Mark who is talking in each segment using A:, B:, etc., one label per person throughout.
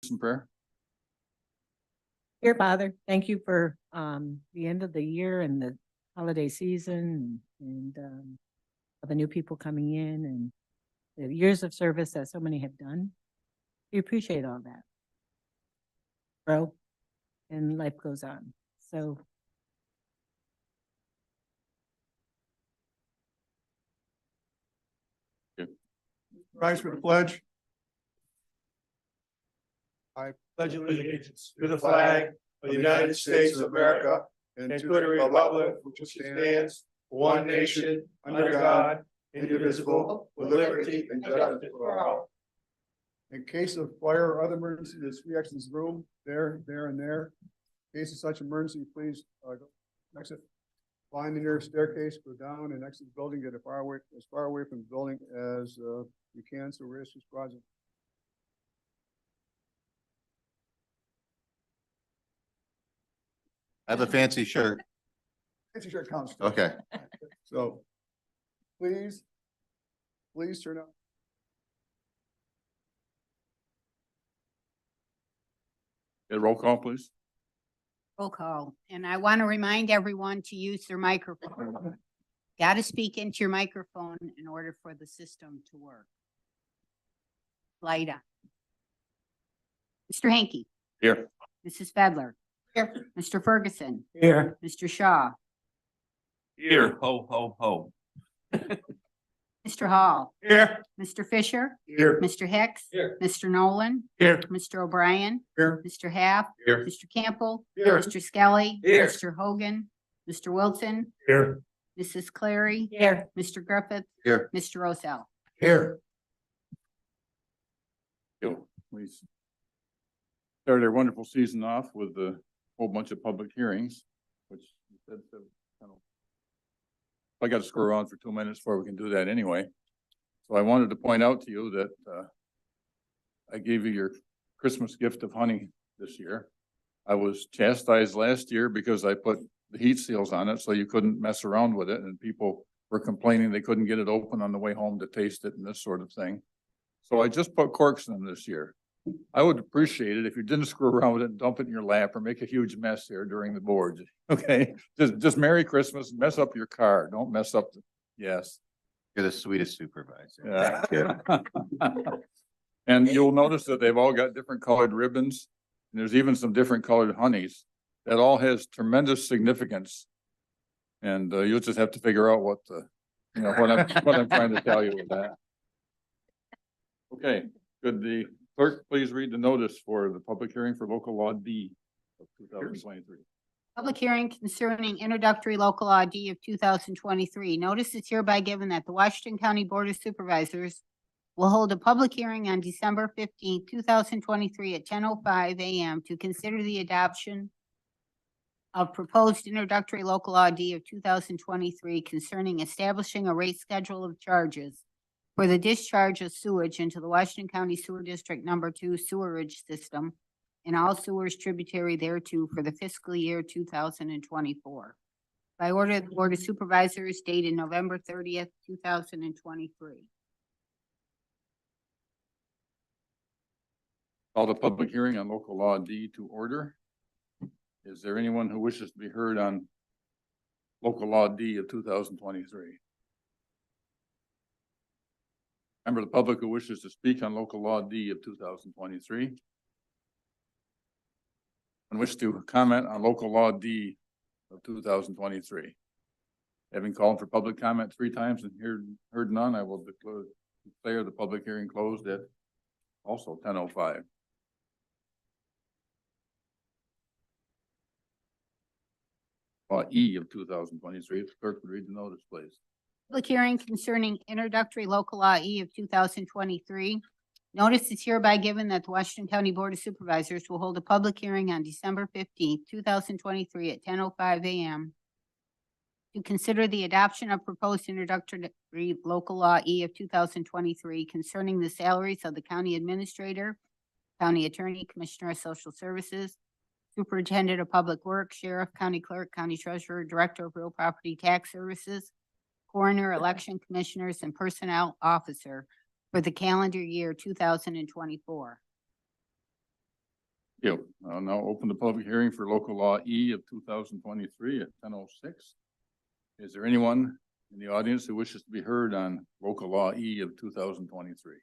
A: Some prayer.
B: Dear Father, thank you for the end of the year and the holiday season and the new people coming in and the years of service that so many have done. We appreciate all that. Grow and life goes on. So
C: Rise for the pledge. I pledge allegiance to the flag of the United States of America and to the republic which stands one nation under God, indivisible, with liberty and justice for all. In case of fire or other emergency, there's three exits in this room, there, and there. In case of such emergency, please exit. Find the nearest staircase, go down and exit the building, get as far away from the building as you can, so rescue squads.
D: I have a fancy shirt.
C: Fancy shirt counts.
D: Okay.
C: So, please turn up.
A: Get a roll call, please.
E: Roll call. And I want to remind everyone to use their microphone. Got to speak into your microphone in order for the system to work. Light on. Mr. Hanky.
A: Here.
E: Mrs. Fedler. Here. Mr. Ferguson.
B: here,
E: Mr. Shaw.
A: Here. Ho, ho, ho.
E: Mr. Hall.
A: Here.
E: Mr. Fisher.
C: Here.
E: Mr. Hicks.
A: Here.
E: Mr. Nolan.
A: Here.
E: Mr. O'Brien.
C: Here.
E: Mr. Half.
A: Here.
E: Mr. Campbell.
C: Here.
E: Mr. Skelly.
A: Here.
E: Mr. Hogan. Mr. Wilson.
C: Here.
E: Mrs. Clary.
B: here.
E: Mr. Griffith.
D: Here.
E: Mr. Rosell.
C: Here.
A: We started our wonderful season off with a whole bunch of public hearings, which I got to screw around for 2 minutes before we can do that anyway. So I wanted to point out to you that I gave you your Christmas gift of honey this year. I was chastised last year because I put the heat seals on it so you couldn't mess around with it, and people were complaining they couldn't get it open on the way home to taste it and this sort of thing. So I just put corks in them this year. I would appreciate it if you didn't screw around with it and dump it in your lap or make a huge mess here during the board. Okay, just Merry Christmas. Mess up your car. Don't mess up the, yes.
D: You're the sweetest supervisor.
A: Yeah. And you'll notice that they've all got different colored ribbons. And there's even some different colored honeys. That all has tremendous significance. And you'll just have to figure out what what I'm trying to tell you with that. Okay, could the clerk please read the notice for the public hearing for local law D of 2023?
E: Public hearing concerning introductory local law D of 2023. Notice is hereby given that the Washington County Board of Supervisors will hold a public hearing on December 15th, 2023 at 10:05 a.m. to consider the adoption of proposed introductory local law D of 2023 concerning establishing a rate schedule of charges for the discharge of sewage into the Washington County Sewer District Number 2 sewerage system and all sewers tributary thereto for the fiscal year 2024. By order of the Board of Supervisors dated November 30th, 2023.
A: Call the public hearing on local law D to order. Is there anyone who wishes to be heard on local law D of 2023? Member of the public who wishes to speak on local law D of 2023? And wish to comment on local law D of 2023? Having called for public comment 3 times and heard none, I will declare the public hearing closed at also 10:05. Law E of 2023. If the clerk would read the notice, please.
E: Public hearing concerning introductory local law E of 2023. Notice is hereby given that the Washington County Board of Supervisors will hold a public hearing on December 15th, 2023 at 10:05 a.m. to consider the adoption of proposed introductory local law E of 2023 concerning the salaries of the county administrator, county attorney, commissioner of social services, superintendent of public works, sheriff, county clerk, county treasurer, director of real property tax services, coroner, election commissioners, and personnel officer for the calendar year 2024.
A: Yep, I'll now open the public hearing for local law E of 2023 at 10:06. Is there anyone in the audience who wishes to be heard on local law E of 2023?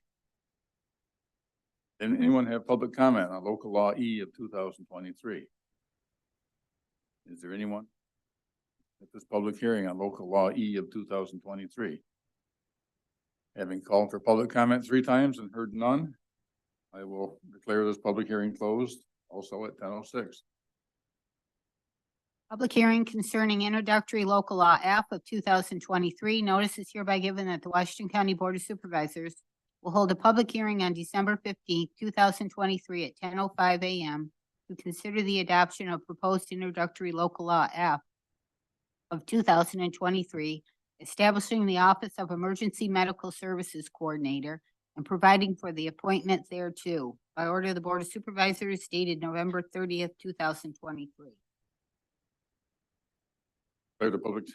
A: Anyone have public comment on local law E of 2023? Is there anyone at this public hearing on local law E of 2023? Having called for public comment 3 times and heard none, I will declare this public hearing closed also at 10:06.
E: Public hearing concerning introductory local law F of 2023. Notice is hereby given that the Washington County Board of Supervisors will hold a public hearing on December 15th, 2023 at 10:05 a.m. to consider the adoption of proposed introductory local law F of 2023, establishing the Office of Emergency Medical Services Coordinator and providing for the appointment thereto by order of the Board of Supervisors dated November 30th, 2023.
A: Declare the public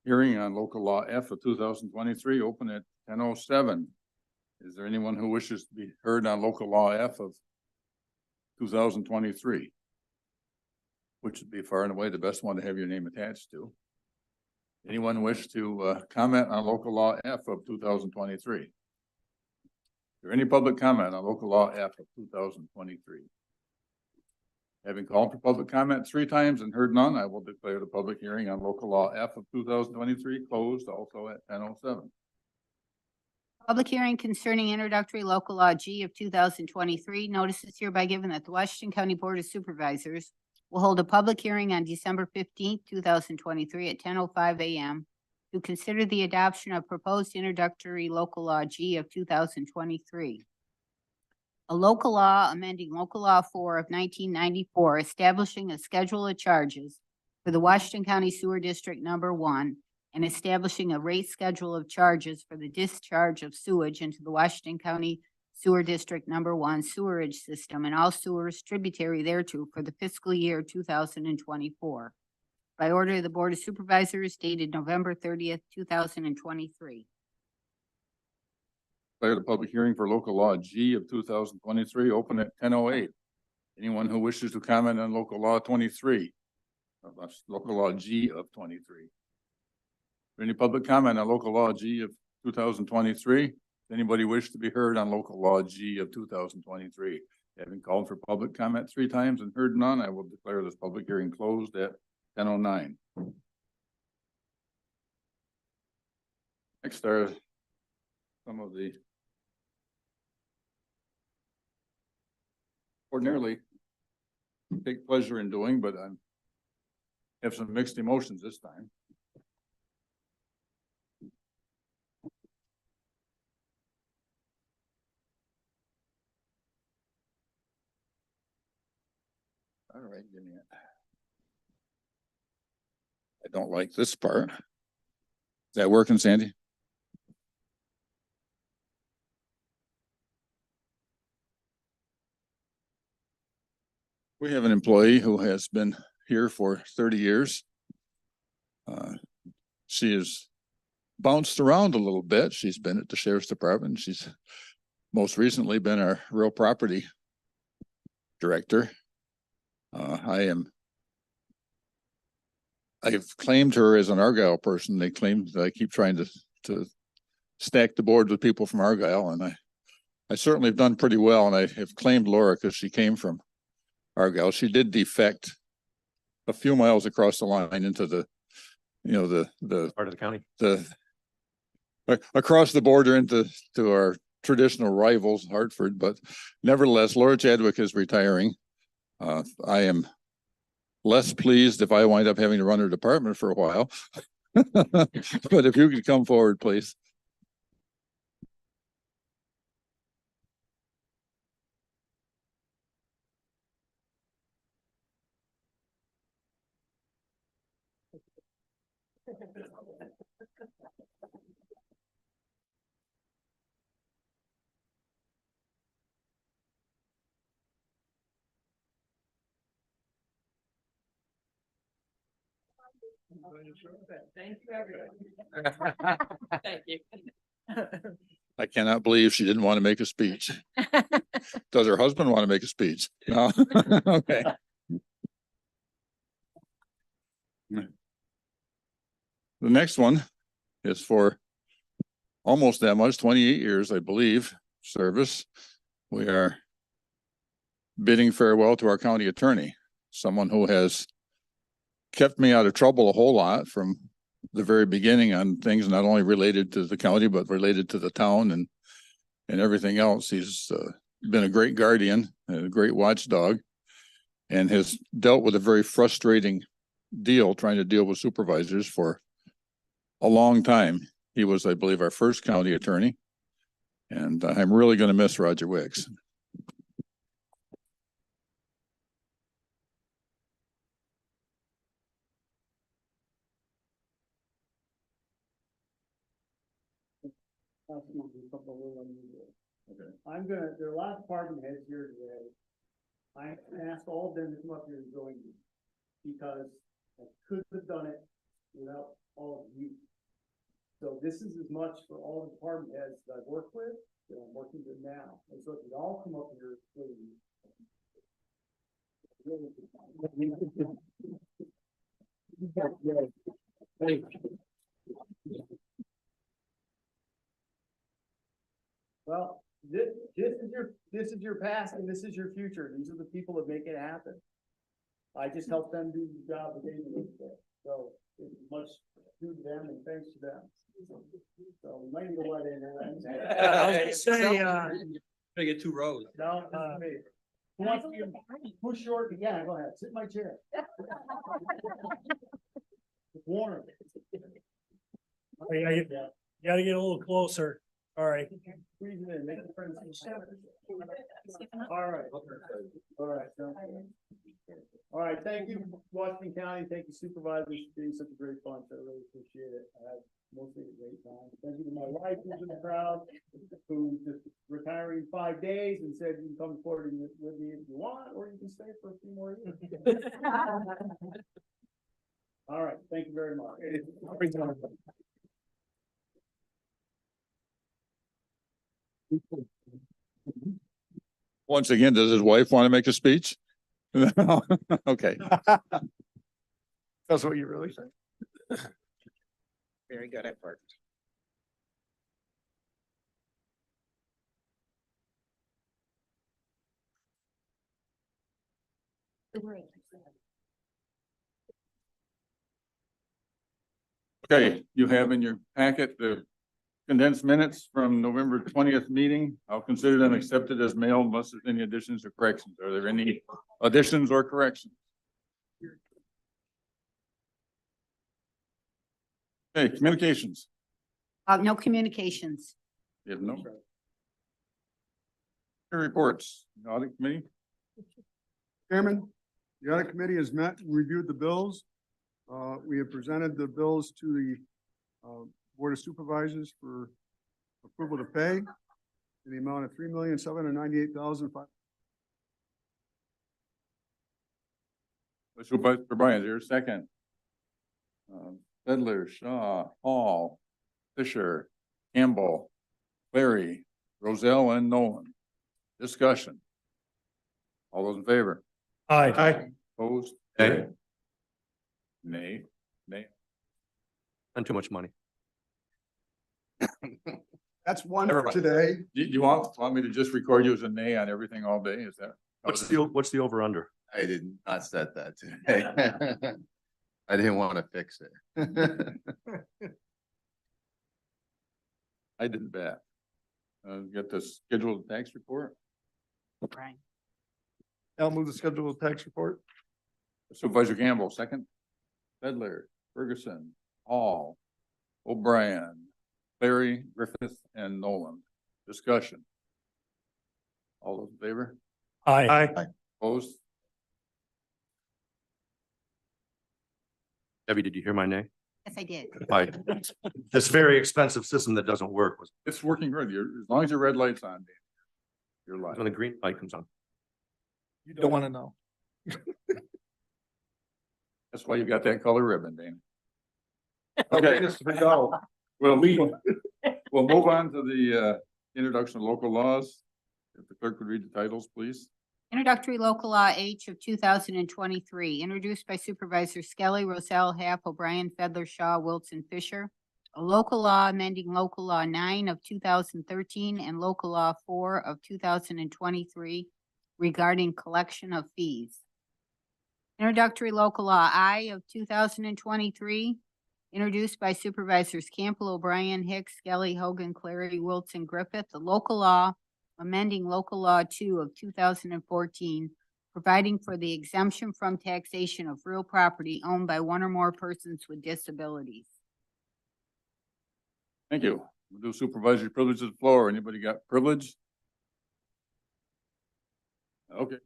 A: hearing on local law F of 2023 open at 10:07. Is there anyone who wishes to be heard on local law F of 2023? Which would be far and away the best one to have your name attached to. Anyone wish to comment on local law F of 2023? Is there any public comment on local law F of 2023? Having called for public comment 3 times and heard none, I will declare the public hearing on local law F of 2023 closed also at 10:07.
E: Public hearing concerning introductory local law G of 2023. Notice is hereby given that the Washington County Board of Supervisors will hold a public hearing on December 15th, 2023 at 10:05 a.m. to consider the adoption of proposed introductory local law G of 2023. A local law amending local law 4 of 1994, establishing a schedule of charges for the Washington County Sewer District Number 1 and establishing a rate schedule of charges for the discharge of sewage into the Washington County Sewer District Number 1 sewerage system and all sewers tributary thereto for the fiscal year 2024. By order of the Board of Supervisors dated November 30th, 2023.
A: Declare the public hearing for local law G of 2023 open at 10:08. Anyone who wishes to comment on local law 23, local law G of 23. Any public comment on local law G of 2023? Anybody wish to be heard on local law G of 2023? Having called for public comment 3 times and heard none, I will declare this public hearing closed at 10:09. Next are some of the ordinarily take pleasure in doing, but I'm have some mixed emotions this time. All right, give me it. I don't like this part. Is that working, Sandy? We have an employee who has been here for 30 years. She has bounced around a little bit. She's been at the Sheriff's Department. She's most recently been our real property director. I've claimed her as an Argyle person. They claim that I keep trying to stack the board with people from Argyle, and I certainly have done pretty well. And I have claimed Laura because she came from Argyle. She did defect a few miles across the line into the
F: Part of the county.
A: Across the border into our traditional rivals, Hartford. But nevertheless, Laura Chadwick is retiring. I am less pleased if I wind up having to run her department for a while. But if you could come forward, please.
B: Thank you, everyone. Thank you.
A: I cannot believe she didn't want to make a speech.
F: Does her husband want to make a speech? No? Okay. The next one is for almost that much, 28 years, I believe, service. We are bidding farewell to our county attorney, someone who has kept me out of trouble a whole lot from the very beginning on things not only related to the county, but related to the town and everything else. He's been a great guardian, a great watchdog, and has dealt with a very frustrating deal trying to deal with supervisors for a long time. He was, I believe, our first county attorney, and I'm really going to miss Roger Wicks.
C: There are a lot of department heads here today. I asked all of them to come up here and join me because I couldn't have done it without all of you. So this is as much for all the department heads that I've worked with that I'm working with now. And so if you all come up here, please. Well, this is your past and this is your future. These are the people that make it happen. I just help them do the job that they do. So it's much due to them and thanks to them. So we might need to let in.
G: I was gonna say,
H: They get 2 rows.
C: No, me. Who wants to push short? Yeah, go ahead. Sit in my chair. Warren.
G: you gotta get a little closer. All right.
C: Squeeze it in, make it friends. All right. All right. All right, thank you, Washington County. Thank you, supervisors, for being such a great bunch. I really appreciate it. I had mostly a great time. Thank you to my wife who's in the crowd, who's just retiring in 5 days and said you can come forward with me if you want, or you can stay for a few more years. All right, thank you very much.
F: Once again, does his wife want to make a speech? Okay.
C: That's what you really think?
D: Very good effort.
A: Okay, you have in your packet the condensed minutes from November 20th meeting. I'll consider them accepted as mail unless there's any additions or corrections. Are there any additions or corrections? Okay, communications.
E: No communications.
A: You have no. Reports, audit committee.
I: Chairman, the audit committee has met and reviewed the bills. We have presented the bills to the Board of Supervisors for approval to pay in the amount of $3,798,500.
A: Supervisor Brian, there's a second. Fedler, Shaw, Hall, Fisher, Campbell, Clary, Roselle, and Nolan. Discussion. All those in favor?
G: Aye.
A: Opposed?
H: Nay.
A: Nay. Nay.
H: And too much money.
I: That's one
H: Never
I: for
H: mind.
I: today.
A: Do you want me to just record you as a nay on everything all day? Is that?
H: What's the over under?
D: I did not set that today. I didn't want to fix it.
A: I didn't bet. Get the scheduled tax report.
E: Right.
C: I'll move the schedule of tax report.
A: Supervisor Campbell, second. Fedler, Ferguson, Hall, O'Brien, Clary, Griffith, and Nolan. Discussion. All those in favor?
G: Aye.
A: Opposed?
H: Debbie, did you hear my name?
E: Yes, I did.
H: Aye. This very expensive system that doesn't work was
A: It's working good. As long as your red light's on, Dan, you're live.
H: when the green light comes on.
C: You don't want to know.
A: That's why you got that color ribbon, Dan. Okay. We'll move on to the introduction of local laws. If the clerk would read the titles, please.
E: Introductory Local Law H of 2023, introduced by Supervisor Skelly, Roselle, Half, O'Brien, Fedler, Shaw, Wilson, Fisher. A local law amending Local Law 9 of 2013 and Local Law 4 of 2023 regarding collection of fees. Introductory Local Law I of 2023, introduced by Supervisors Campbell, O'Brien, Hicks, Skelly, Hogan, Clary, Wilson, Griffith. The local law amending Local Law 2 of 2014, providing for the exemption from taxation of real property owned by one or more persons with disabilities.
A: Thank you. We'll do supervisory privilege of the floor. Anybody got privilege? Okay.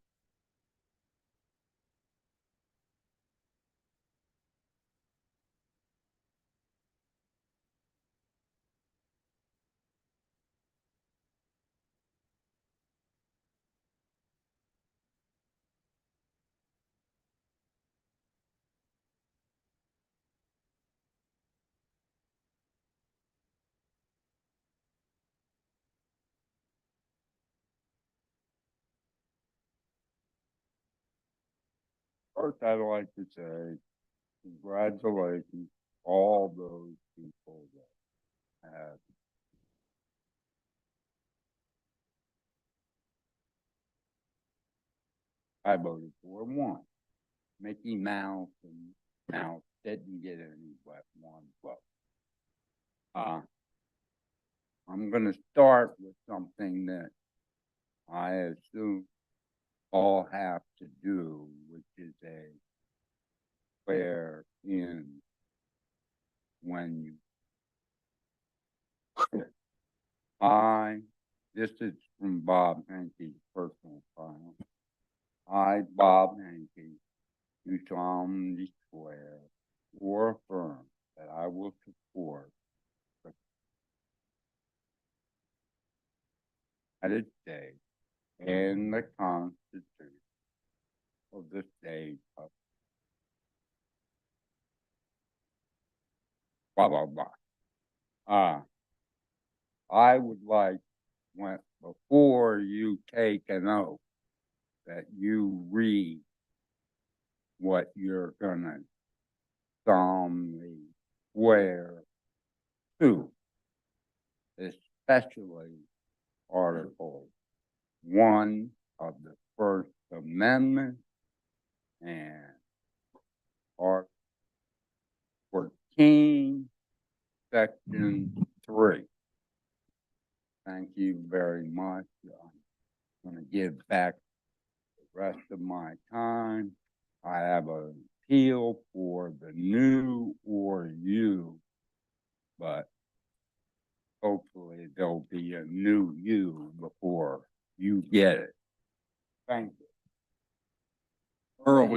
J: First, I'd like to say congratulations to all those people that have I voted for one. Mickey Mouse and Mouse didn't get any but one vote. I'm gonna start with something that I assume all have to do, which is a swear in when you this is from Bob Hankey's personal file. I, Bob Hankey, do solemnly swear or affirm that I will support the United States and the Constitution of the state of blah, blah, blah. I would like, before you take an oath, that you read what you're gonna solemnly swear to, especially Article 1 of the First Amendment and Article 14, Section 3. Thank you very much. I'm gonna give back the rest of my time. I have an appeal for the new or you, but hopefully there'll be a new you before you get it. Thank you.
A: Merle,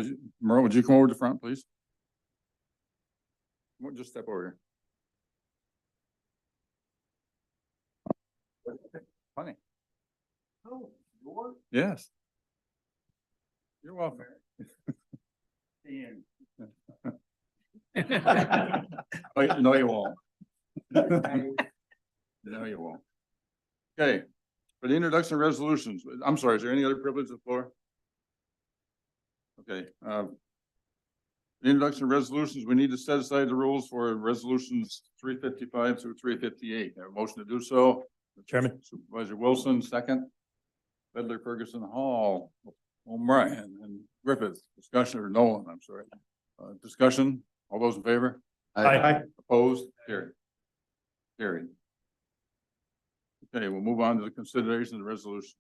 A: would you come over to the front, please? Just step over here. Funny.
C: Oh, yours?
A: Yes. You're welcome. No, you won't. No, you won't. Okay, for the introduction of resolutions, I'm sorry, is there any other privilege of the floor? Okay, the introduction of resolutions, we need to set aside the rules for resolutions 355 through 358. Have a motion to do so.
G: Chairman.
A: Supervisor Wilson, second. Fedler, Ferguson, Hall, O'Brien, and Griffith. Discussion, or Nolan, I'm sorry. Discussion, all those in favor?
G: Aye.
A: Opposed? Carried. Carried. Okay, we'll move on to the consideration of the resolutions.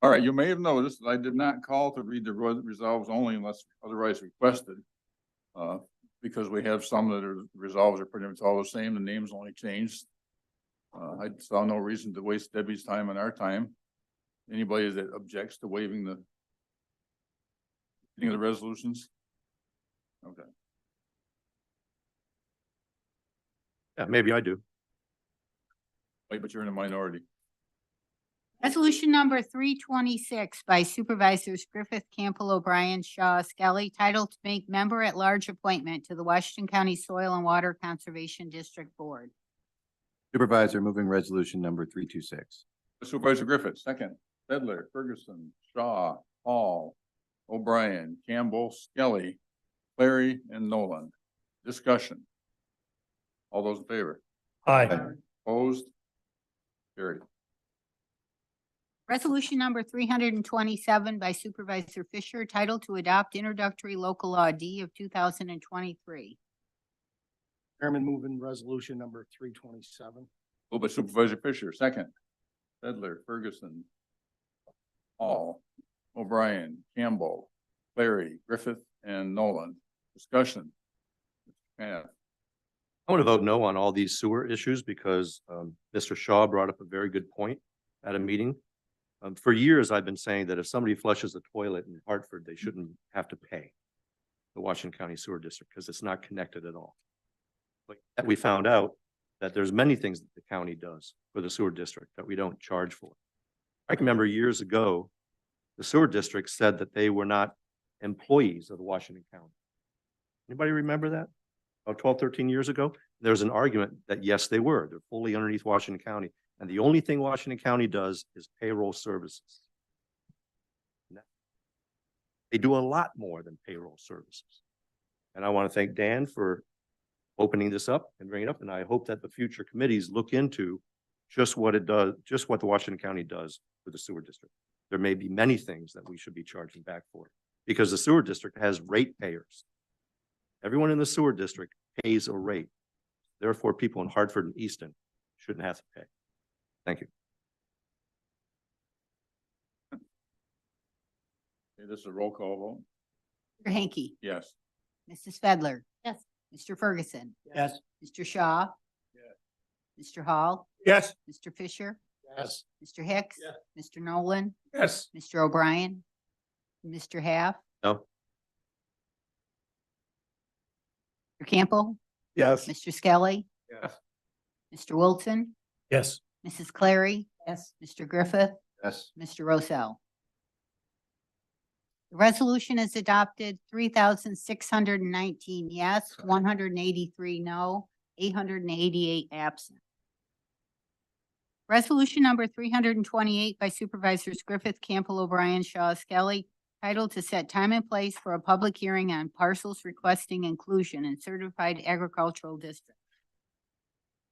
A: All right, you may have noticed that I did not call to read the resolves only unless otherwise requested. Because we have some that are resolves are pretty much all the same, the names only changed. I saw no reason to waste Debbie's time and our time. Anybody that objects to waiving the reading of the resolutions? Okay.
H: Yeah, maybe I do.
A: Wait, but you're in a minority.
E: Resolution number 326 by Supervisors Griffith, Campbell, O'Brien, Shaw, Skelly, titled to make member-at-large appointment to the Washington County Soil and Water Conservation District Board.
D: Supervisor moving resolution number 326.
A: Supervisor Griffith, second. Sedler, Ferguson, Shaw, Hall, O'Brien, Campbell, Skelly, Clary, and Nolan. Discussion. All those in favor?
G: Aye.
A: Opposed? Carried.
E: Resolution number 327 by Supervisor Fisher, titled to adopt introductory local law D of 2023.
C: Chairman, moving resolution number 327.
A: Moved by Supervisor Fisher, second. Sedler, Ferguson, Hall, O'Brien, Campbell, Clary, Griffith, and Nolan. Discussion. Yeah,
H: I want to vote no on all these sewer issues because Mr. Shaw brought up a very good point at a meeting. For years, I've been saying that if somebody flushes a toilet in Hartford, they shouldn't have to pay the Washington County Sewer District because it's not connected at all. But we found out that there's many things that the county does for the sewer district that we don't charge for. I can remember years ago, the sewer district said that they were not employees of the Washington County. Anybody remember that? About 12, 13 years ago, there was an argument that yes, they were. They're fully underneath Washington County. And the only thing Washington County does is payroll services. They do a lot more than payroll services. And I want to thank Dan for opening this up and bringing it up. And I hope that the future committees look into just what it does, just what the Washington County does for the sewer district. There may be many things that we should be charging back for because the sewer district has rate payers. Everyone in the sewer district pays a rate. Therefore, people in Hartford and Easton shouldn't have to pay. Thank you.
A: okay, this is a roll call vote.
E: Mr. Hanky,
A: Yes.
E: Mrs. Fedler.
B: Yes.
E: Mr. Ferguson,
C: Yes.
E: Mr. Shaw. Mr. Hall,
C: Yes.
E: Mr. Fisher,
C: Yes.
E: Mr. Hicks,
C: Yes.
E: Mr. Nolan,
C: Yes.
E: Mr. O'Brien, Mr. Half,
H: No.
E: Mr. Campbell,
C: Yes.
E: Mr. Skelly,
C: Yes.
E: Mr. Wilson,
G: Yes.
E: Mrs. Clary,
B: Yes.
E: Mr. Griffith,
D: Yes.
E: Mr. Rossell. The resolution is adopted, 3,619 yes, 183 no, 888 absent. Resolution number 328 by Supervisors Griffith, Campbell, O'Brien, Shaw, Skelly, titled to set time and place for a public hearing on parcels requesting inclusion in certified agricultural district.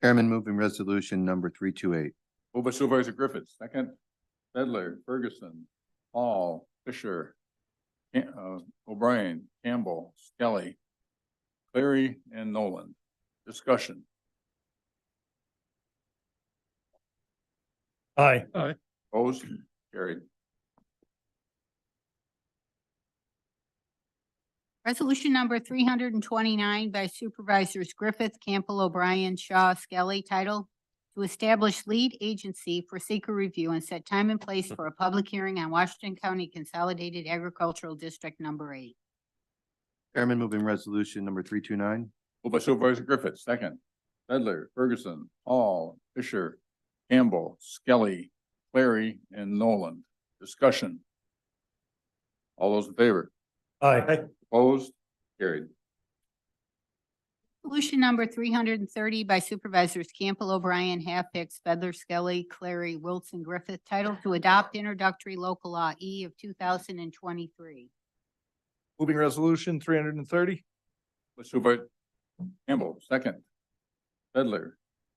D: Chairman moving resolution number 328.
A: Moved by Supervisor Griffith, second. Sedler, Ferguson, Hall, Fisher, O'Brien, Campbell, Skelly, Clary, and Nolan. Discussion.
G: Aye.
A: Opposed? Carried.
E: Resolution number 329 by Supervisors Griffith, Campbell, O'Brien, Shaw, Skelly, title to establish lead agency for seeker review and set time and place for a public hearing on Washington County Consolidated Agricultural District Number 8.
D: Chairman moving resolution number 329.
A: Moved by Supervisor Griffith, second. Sedler, Ferguson, Hall, Fisher, Campbell, Skelly, Clary, and Nolan. Discussion. All those in favor?
G: Aye.
A: Opposed? Carried.
E: Resolution number 330 by Supervisors Campbell, O'Brien, Half, Hicks, Fedler, Skelly, Clary, Wilson, Griffith, titled to adopt introductory local law E of 2023.
C: Moving resolution 330.
A: With Supervisor Campbell, second. Sedler,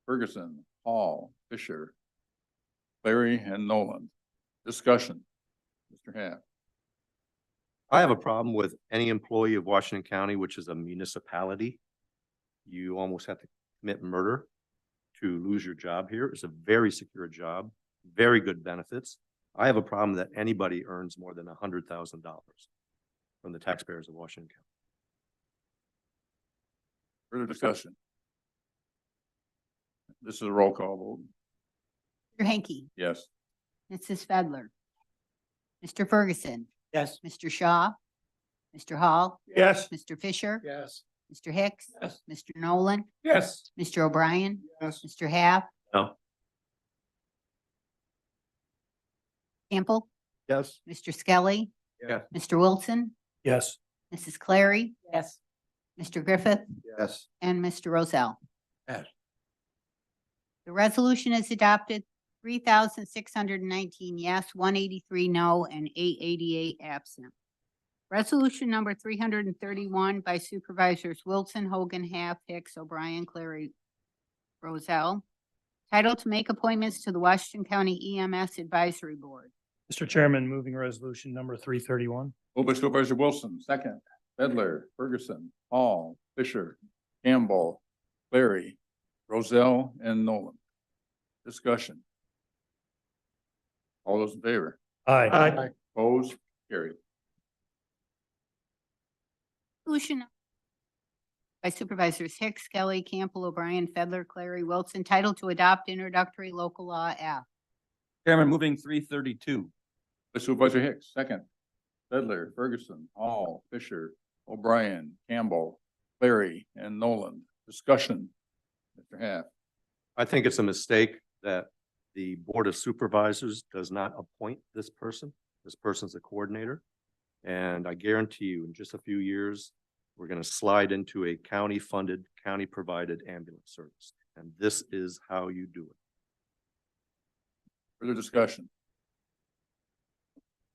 A: Ferguson, Hall, Fisher, Clary, and Nolan. Discussion. Mr. Half.
H: I have a problem with any employee of Washington County, which is a municipality. You almost have to commit murder to lose your job here. It's a very secure job, very good benefits. I have a problem that anybody earns more than $100,000 from the taxpayers of Washington County.
A: Further discussion. This is a roll call vote.
E: Mr. Hanky,
A: Yes.
E: Mrs. Fedler, Mr. Ferguson,
C: Yes.
E: Mr. Shaw, Mr. Hall,
C: Yes.
E: Mr. Fisher,
C: Yes.
E: Mr. Hicks,
C: Yes.
E: Mr. Nolan,
C: Yes.
E: Mr. O'Brien,
I: Yes.
E: Mr. Half,
H: No.
E: Campbell,
C: Yes.
E: Mr. Skelly.
C: Yes.
E: Mr. Wilson,
G: Yes.
E: Mrs. Clary,
B: Yes.
E: Mr. Griffith,
C: Yes.
E: and Mr. Rozell.
C: Yes.
E: The resolution is adopted, 3,619 yes, 183 no, and 888 absent. Resolution number 331 by Supervisors Wilson, Hogan, Half, Hicks, O'Brien, Clary, Rozell. Title to make appointments to the Washington County EMS Advisory Board.
G: Mr. Chairman, moving resolution number 331.
A: Moved by Supervisor Wilson, second. Fedler, Ferguson, Hall, Fisher, Campbell, Clary, Rozell, and Nolan. Discussion. All those in favor?
G: Aye.
A: Opposed? Carried.
E: Resolution by Supervisors Hicks, Skelly, Campbell, O'Brien, Fedler, Clary, Wilson, title to adopt introductory local law F.
K: Chairman, moving 332.
A: By Supervisor Hicks, second. Fedler, Ferguson, Hall, Fisher, O'Brien, Campbell, Clary, and Nolan. Discussion. Mr. Half.
H: I think it's a mistake that the Board of Supervisors does not appoint this person. This person's a coordinator. And I guarantee you, in just a few years, we're going to slide into a county-funded, county-provided ambulance service. And this is how you do it.
A: Further discussion.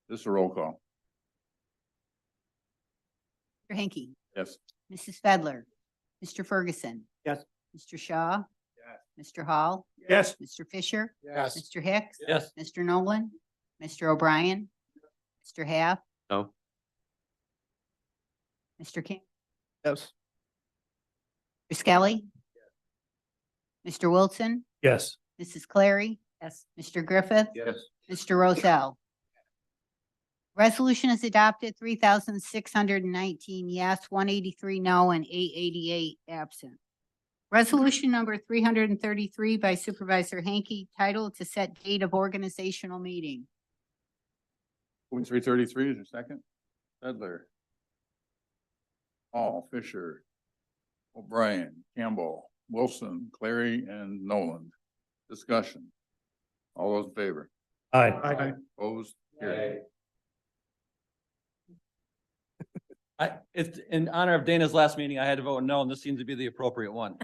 A: This is a roll call.
E: Mr. Hanky,
A: Yes.
E: Mrs. Fedler, Mr. Ferguson.
C: Yes.
E: Mr. Shaw. Yes. Mr. Hall.
C: Yes.
E: Mr. Fisher.
C: Yes.
E: Mr. Hicks.
K: Yes.
E: Mr. Nolan. Mr. O'Brien. Mr. Half.
H: No?
E: Mr. King.
C: Yes.
E: Mr. Skelly. Mr. Wilson.
G: Yes.
E: Mrs. Clary.
B: Yes.
E: Mr. Griffith.
C: Yes.
E: Mr. Rozell. Resolution is adopted, 3,619 yes, 183 no, and 888 absent. Resolution number 333 by Supervisor Hanky, title to set date of organizational meeting.
A: Moving 333 is your second. Fedler. Hall, Fisher, O'Brien, Campbell, Wilson, Clary, and Nolan. Discussion. All those in favor?
G: Aye.
A: Opposed? Carried.
K: It's in honor of Dana's last meeting, I had to vote no, and this seems to be the appropriate one.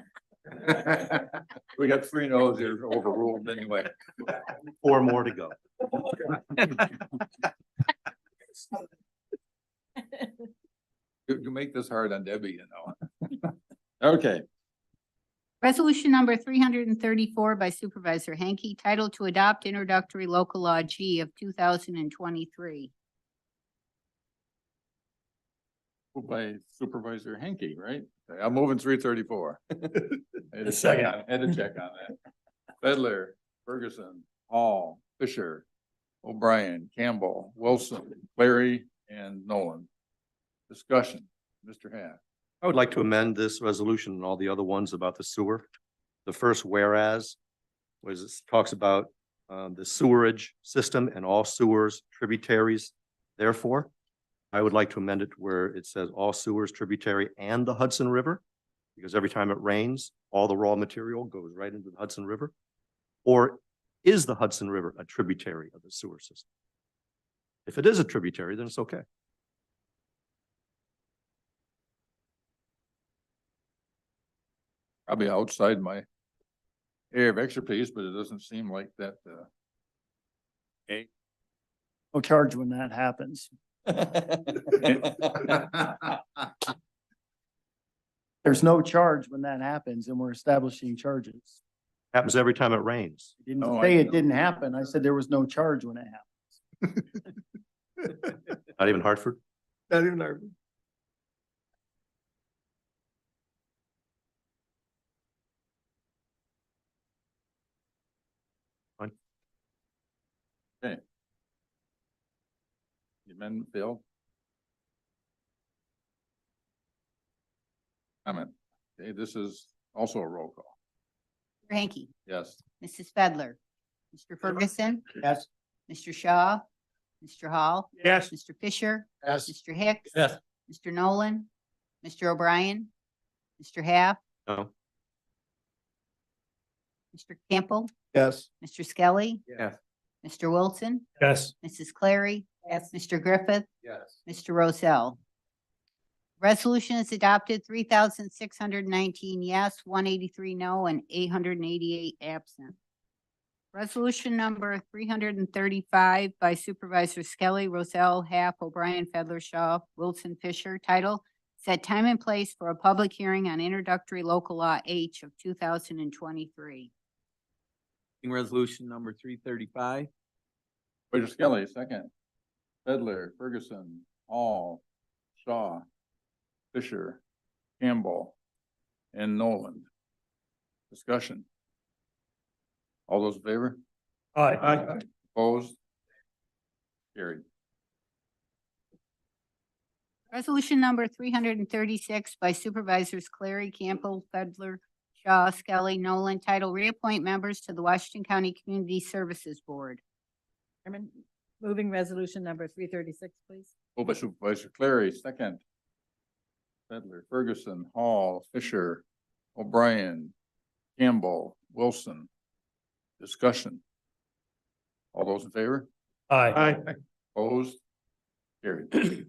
A: We got 3 no's here overruled anyway.
H: 4 more to go.
A: You make this hard on Debbie, you know. Okay.
E: Resolution number 334 by Supervisor Hanky, title to adopt introductory local law G of 2023.
A: Moved by Supervisor Henke, right? Okay, I'm moving 334. Had to
G: Second.
A: check on that. Fedler, Ferguson, Hall, Fisher, O'Brien, Campbell, Wilson, Clary, and Nolan. Discussion. Mr. Half.
H: I would like to amend this resolution and all the other ones about the sewer. The first whereas was, it talks about the sewerage system and all sewers tributaries. Therefore, I would like to amend it where it says all sewers tributary and the Hudson River, because every time it rains, all the raw material goes right into the Hudson River. Or is the Hudson River a tributary of the sewer system? If it is a tributary, then it's okay.
A: Probably outside my area of expertise, but it doesn't seem like that.
G: No charge when that happens. There's no charge when that happens and we're establishing charges.
H: Happens every time it rains.
G: I didn't
A: No,
G: say
A: I
G: it
A: know.
G: didn't happen. I said there was no charge when it happened.
H: Not even Hartford.
C: Not even our.
A: The amendment failed. Comment. Okay, this is also a roll call.
E: Mr. Hanky,
A: Yes.
E: Mrs. Fedler, Mr. Ferguson,
C: Yes.
E: Mr. Shaw, Mr. Hall,
C: Yes.
E: Mr. Fisher,
C: Yes.
E: Mr. Hicks.
K: Yes.
E: Mr. Nolan, Mr. O'Brien, Mr. Half,
H: No.
E: Mr. Campbell,
C: Yes.
E: Mr. Skelly,
C: Yes.
E: Mr. Wilson,
C: Yes.
E: Mrs. Clary,
B: Yes.
E: Mr. Griffith,
H: Yes.
E: Mr. Rozell. Resolution is adopted, 3,619 yes, 183 no, and 888 absent. Resolution number 335 by Supervisor Skelly, Roselle, Half, O'Brien, Fedler, Shaw, Wilson, Fisher, title, set time and place for a public hearing on introductory local law H of 2023.
K: Resolution number 335.
A: Supervisor Skelly, second. Fedler, Ferguson, Hall, Shaw, Fisher, Campbell, and Noland. Discussion. All those in favor?
C: Aye.
A: Opposed? Carried.
E: Resolution number 336 by Supervisors Clary, Campbell, Fedler, Shaw, Skelly, Nolan, title, reappoint members to the Washington County Community Services Board.
B: Chairman, moving resolution number 336, please.
A: Moved by Supervisor Clary, second. Fedler, Ferguson, Hall, Fisher, O'Brien, Campbell, Wilson. Discussion. All those in favor?
C: Aye.
A: Opposed? Carried.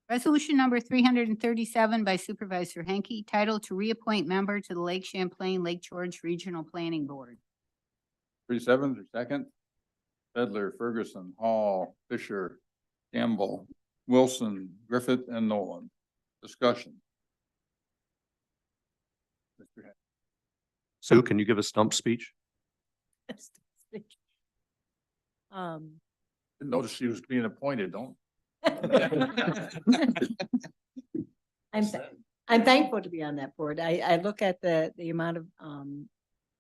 E: Resolution number 337 by Supervisor Henke, title, to reappoint member to the Lake Champlain, Lake George Regional Planning Board.
A: 37, or second? Fedler, Ferguson, Hall, Fisher, Campbell, Wilson, Griffith, and Nolan. Discussion. Mr. Hack.
H: Sue, can you give a stump speech?
B: Um,
A: Didn't notice she was being appointed, don't?
B: I'm thankful to be on that board. I look at the amount of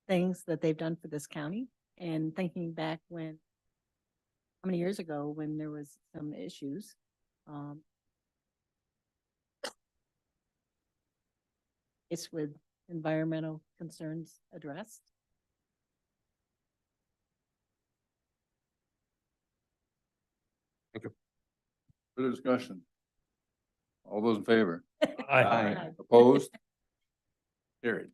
B: things that they've done for this county, and thinking back how many years ago when there was some issues. It's with environmental concerns addressed.
A: Further discussion. All those in favor?
C: Aye.
A: Opposed? Carried.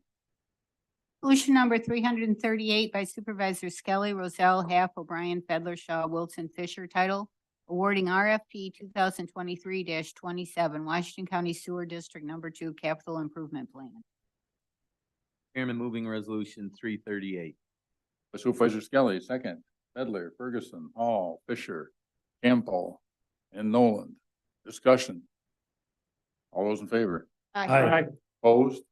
E: Resolution number 338 by Supervisor Skelly, Roselle, Half, O'Brien, Fedler, Shaw, Wilson, Fisher, title, awarding RFP 2023-27, Washington County Sewer District Number 2 Capital Improvement Plan.
K: Chairman, moving resolution 338.
A: By Supervisor Skelly, second. Fedler, Ferguson, Hall, Fisher, Campbell, and Noland. Discussion. All those in favor?
C: Aye.
A: Opposed?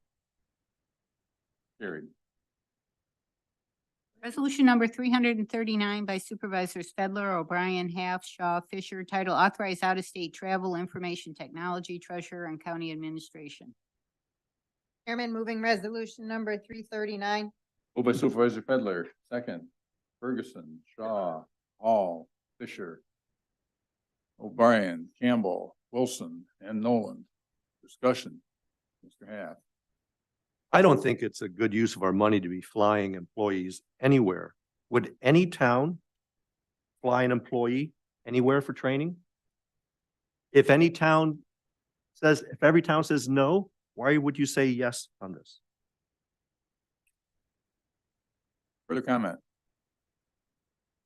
A: Carried.
E: Resolution number 339 by Supervisors Fedler, O'Brien, Half, Shaw, Fisher, title, authorize out-of-state travel, information technology, treasurer, and county administration.
L: Chairman, moving resolution number 339.
A: Moved by Supervisor Fedler, second. Ferguson, Shaw, Hall, Fisher, O'Brien, Campbell, Wilson, and Noland. Discussion. Mr. Half.
H: I don't think it's a good use of our money to be flying employees anywhere. Would any town fly an employee anywhere for training? If every town says no, why would you say yes on this?
A: Further comment?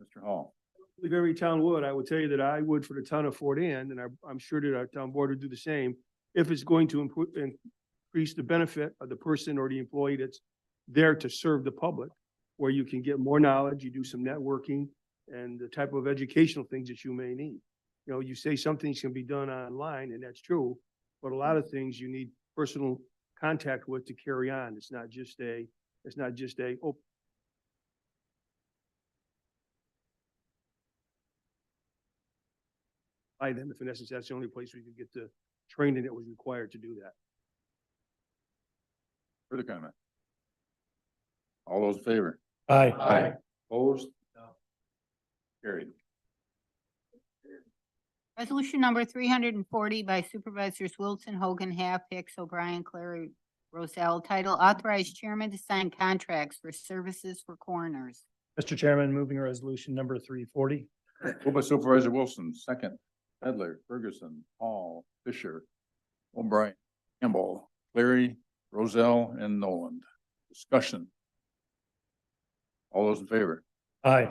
A: Mr. Hall.
I: If every town would, I would tell you that I would for the town of Fort Ann, and I'm sure that our town board would do the same, if it's going to increase the benefit of the person or the employee that's there to serve the public, where you can get more knowledge, you do some networking, and the type of educational things that you may need. You know, you say some things can be done online, and that's true, but a lot of things you need personal contact with to carry on. It's not just a, oh, by them, if in essence, that's the only place we could get the training that was required to do that.
A: Further comment? All those in favor?
C: Aye.
A: Opposed? No. Carried.
E: Resolution number 340 by Supervisors Wilson, Hogan, Half, Hicks, O'Brien, Clary, Roselle, title, authorize chairman to sign contracts for services for coroners.
C: Mr. Chairman, moving resolution number 340.
A: Moved by Supervisor Wilson, second. Fedler, Ferguson, Hall, Fisher, O'Brien, Campbell, Clary, Roselle, and Noland. Discussion. All those in favor?
C: Aye.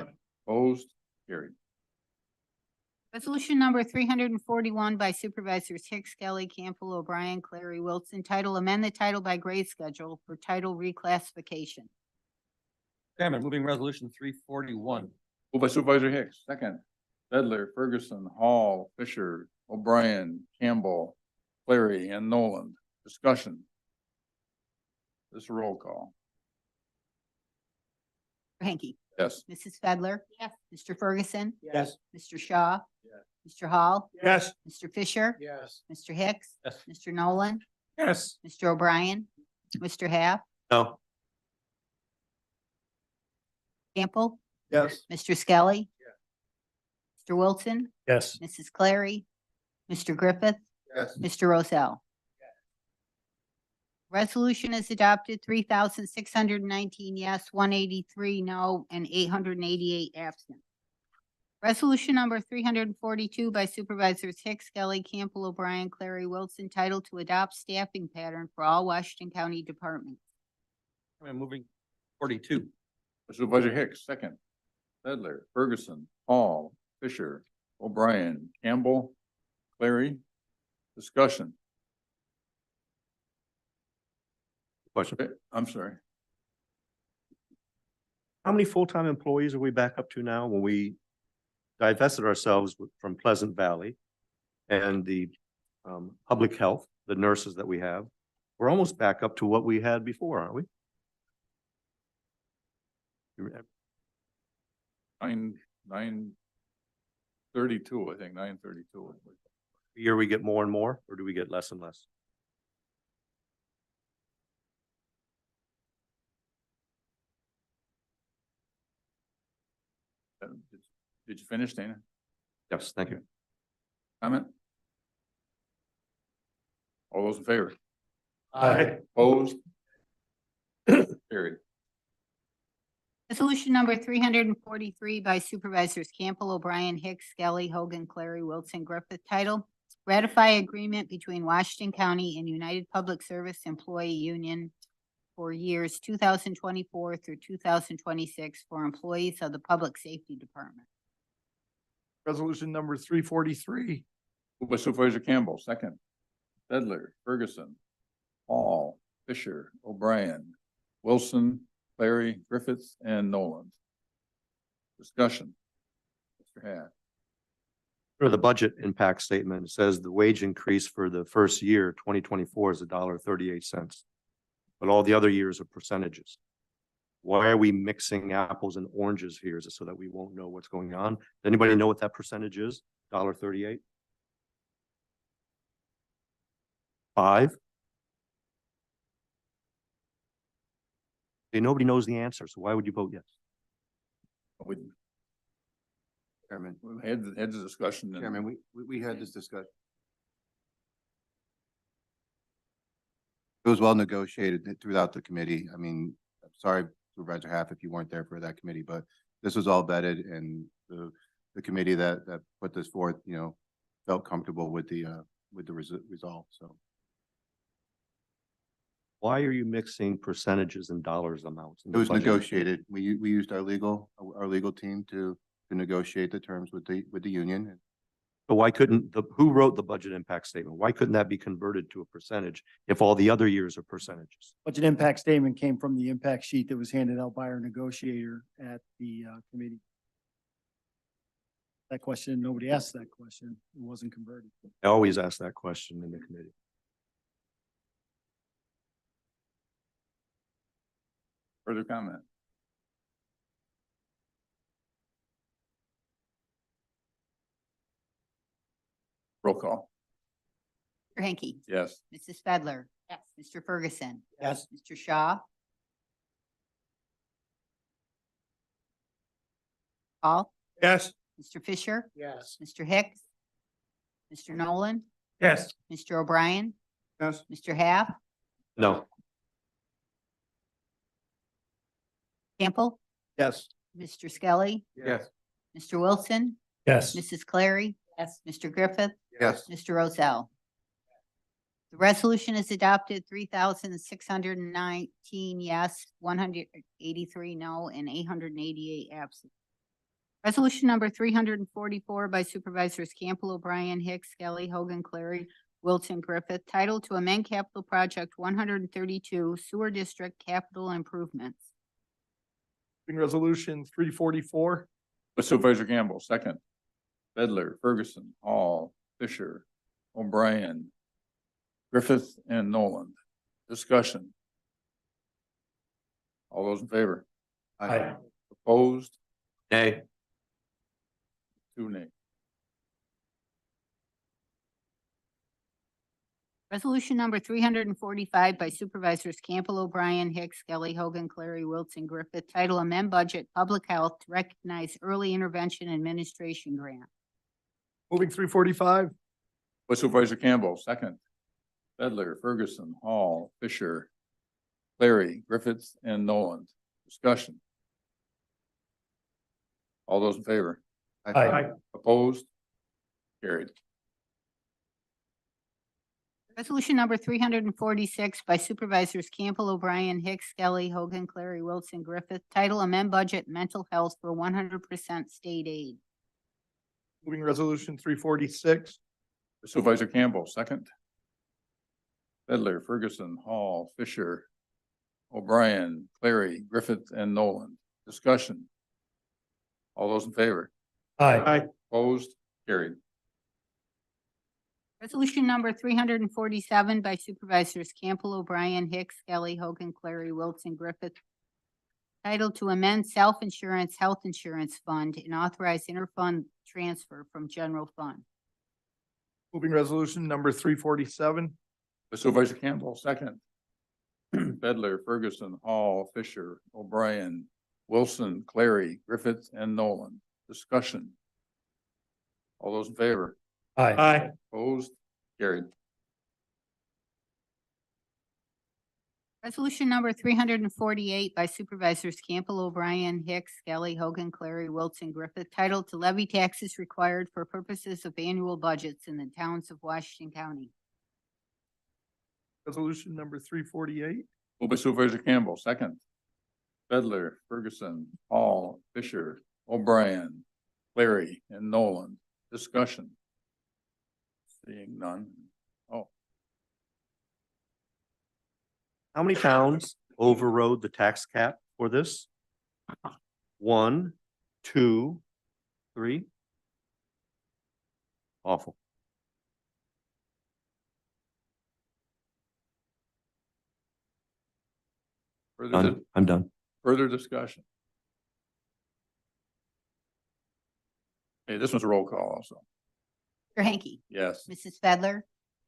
A: Opposed? Carried.
E: Resolution number 341 by Supervisors Hicks, Kelly, Campbell, O'Brien, Clary, Wilson, title amend the title by grade schedule for title reclassification.
K: Chairman, moving resolution 341.
A: Moved by Supervisor Hicks, second. Sedler, Ferguson, Hall, Fisher, O'Brien, Campbell, Clary, and Nolan. Discussion. This is a roll call.
E: Hanky,
A: Yes.
E: Mrs. Fedler. Yes. Mr. Ferguson.
C: Yes.
E: Mr. Shaw.
C: Yes.
E: Mr. Hall.
C: Yes.
E: Mr. Fisher.
C: Yes.
E: Mr. Hicks.
K: Yes.
E: Mr. Nolan.
C: Yes.
E: Mr. O'Brien. Mr. Half.
H: No.
E: Campbell.
C: Yes.
E: Mr. Skelly. Mr. Wilson.
C: Yes.
E: Mrs. Clary. Mr. Griffith.
C: Yes.
E: Mr. Rozell. Resolution is adopted, 3,619 yes, 183 no, and 888 absent. Resolution number 342 by Supervisors Hicks, Kelly, Campbell, O'Brien, Clary, Wilson, titled to adopt staffing pattern for all Washington County departments.
K: Chairman, moving 42.
A: Supervisor Hicks, second. Sedler, Ferguson, Hall, Fisher, O'Brien, Campbell, Clary. Discussion.
H: Question.
A: I'm sorry.
H: How many full-time employees are we back up to now when we divested ourselves from Pleasant Valley and the public health, the nurses that we have? We're almost back up to what we had before, aren't we?
A: Nine thirty-two, I think, 932.
H: Year we get more and more, or do we get less and less?
A: Did you finish, Dana?
H: Yes, thank you.
A: Comment? All those in favor?
C: Aye.
A: Opposed? Carried.
E: Resolution number 343 by Supervisors Campbell, O'Brien, Hicks, Skelly, Hogan, Clary, Wilson, Griffith, title ratify agreement between Washington County and United Public Service Employee Union for years 2024 through 2026 for employees of the Public Safety Department.
C: Resolution number 343.
A: Moved by Supervisor Campbell, second. Sedler, Ferguson, Hall, Fisher, O'Brien, Wilson, Clary, Griffiths, and Nolan. Discussion. Mr. Hack.
H: For the budget impact statement, it says the wage increase for the first year, 2024, is $1.38. But all the other years are percentages. Why are we mixing apples and oranges here? Is it so that we won't know what's going on? Does anybody know what that percentage is? $1.38? 5? Okay, nobody knows the answer, so why would you vote yes?
A: We
D: Chairman,
A: had the discussion. and-
D: Chairman, we had this discussion. It was well negotiated throughout the committee. I mean, I'm sorry, Supervisor Half, if you weren't there for that committee, but this was all vetted, and the committee that put this forth, you know, felt comfortable with the result, so.
H: Why are you mixing percentages and dollars amounts? in
D: It
H: the
D: was
H: budget?
D: negotiated. We used our legal team to negotiate the terms with the union.
H: But why couldn't who wrote the budget impact statement? Why couldn't that be converted to a percentage if all the other years are percentages?
G: Budget impact statement came from the impact sheet that was handed out by our negotiator at the committee. That question, nobody asked that question. It wasn't converted.
H: I always ask that question in the committee.
A: Further comment? Roll call.
E: Mr. Hanky.
A: Yes.
E: Mrs. Fedler. Yes. Mr. Ferguson.
C: Yes.
E: Mr. Shaw. Hall.
C: Yes.
E: Mr. Fisher.
C: Yes.
E: Mr. Hicks. Mr. Nolan.
C: Yes.
E: Mr. O'Brien.
I: Yes.
E: Mr. Half.
H: No.
E: Campbell.
C: Yes.
E: Mr. Skelly.
C: Yes.
E: Mr. Wilson.
C: Yes.
E: Mrs. Clary. Yes. Mr. Griffith.
D: Yes.
E: Mr. Rozell. The resolution is adopted, 3,619 yes, 183 no, and 888 absent. Resolution number 344 by Supervisors Campbell, O'Brien, Hicks, Skelly, Hogan, Clary, Wilson, Griffith, title to amend capital project 132 sewer district capital improvements.
C: Moving resolution 344.
A: by Supervisor Campbell, second. Bedler, Ferguson, Hall, Fisher, O'Brien, Griffith, and Nolan. Discussion. All those in favor?
H: Aye.
A: Opposed?
H: Nay.
A: 2 nay.
E: Resolution number 345 by Supervisors Campbell, O'Brien, Hicks, Skelly, Hogan, Clary, Wilson, Griffith, title amend budget public health to recognize early intervention administration grant.
C: Moving 345.
A: by Supervisor Campbell, second. Bedler, Ferguson, Hall, Fisher, Clary, Griffiths, and Nolan. Discussion. All those in favor?
C: Aye.
A: Opposed? Carried.
E: Resolution number 346 by Supervisors Campbell, O'Brien, Hicks, Skelly, Hogan, Clary, Wilson, Griffith, title amend budget mental health for 100% state aid.
C: Moving resolution 346.
A: by Supervisor Campbell, second. Bedler, Ferguson, Hall, Fisher, O'Brien, Clary, Griffith, and Nolan. Discussion. All those in favor?
C: Aye.
A: Opposed? Carried.
E: Resolution number 347 by Supervisors Campbell, O'Brien, Hicks, Skelly, Hogan, Clary, Wilson, Griffith, title to amend self-insurance health insurance fund and authorize interfund transfer from general fund.
C: Moving resolution number 347.
A: by Supervisor Campbell, second. Bedler, Ferguson, Hall, Fisher, O'Brien, Wilson, Clary, Griffith, and Nolan. Discussion. All those in favor?
C: Aye.
A: Opposed? Carried.
E: Resolution number 348 by Supervisors Campbell, O'Brien, Hicks, Skelly, Hogan, Clary, Wilson, Griffith, titled to levy taxes required for purposes of annual budgets in the towns of Washington County.
C: Resolution number 348.
A: Moved by Supervisor Campbell, second. Bedler, Ferguson, Hall, Fisher, O'Brien, Clary, and Nolan. Discussion. Seeing none. Oh,
H: How many towns overrode the tax cap for this? 1, 2, 3. Awful. I'm done.
A: further discussion. Hey, this was a roll call also.
E: Mr. Hanky,
A: Yes.
E: Mrs. Fedler,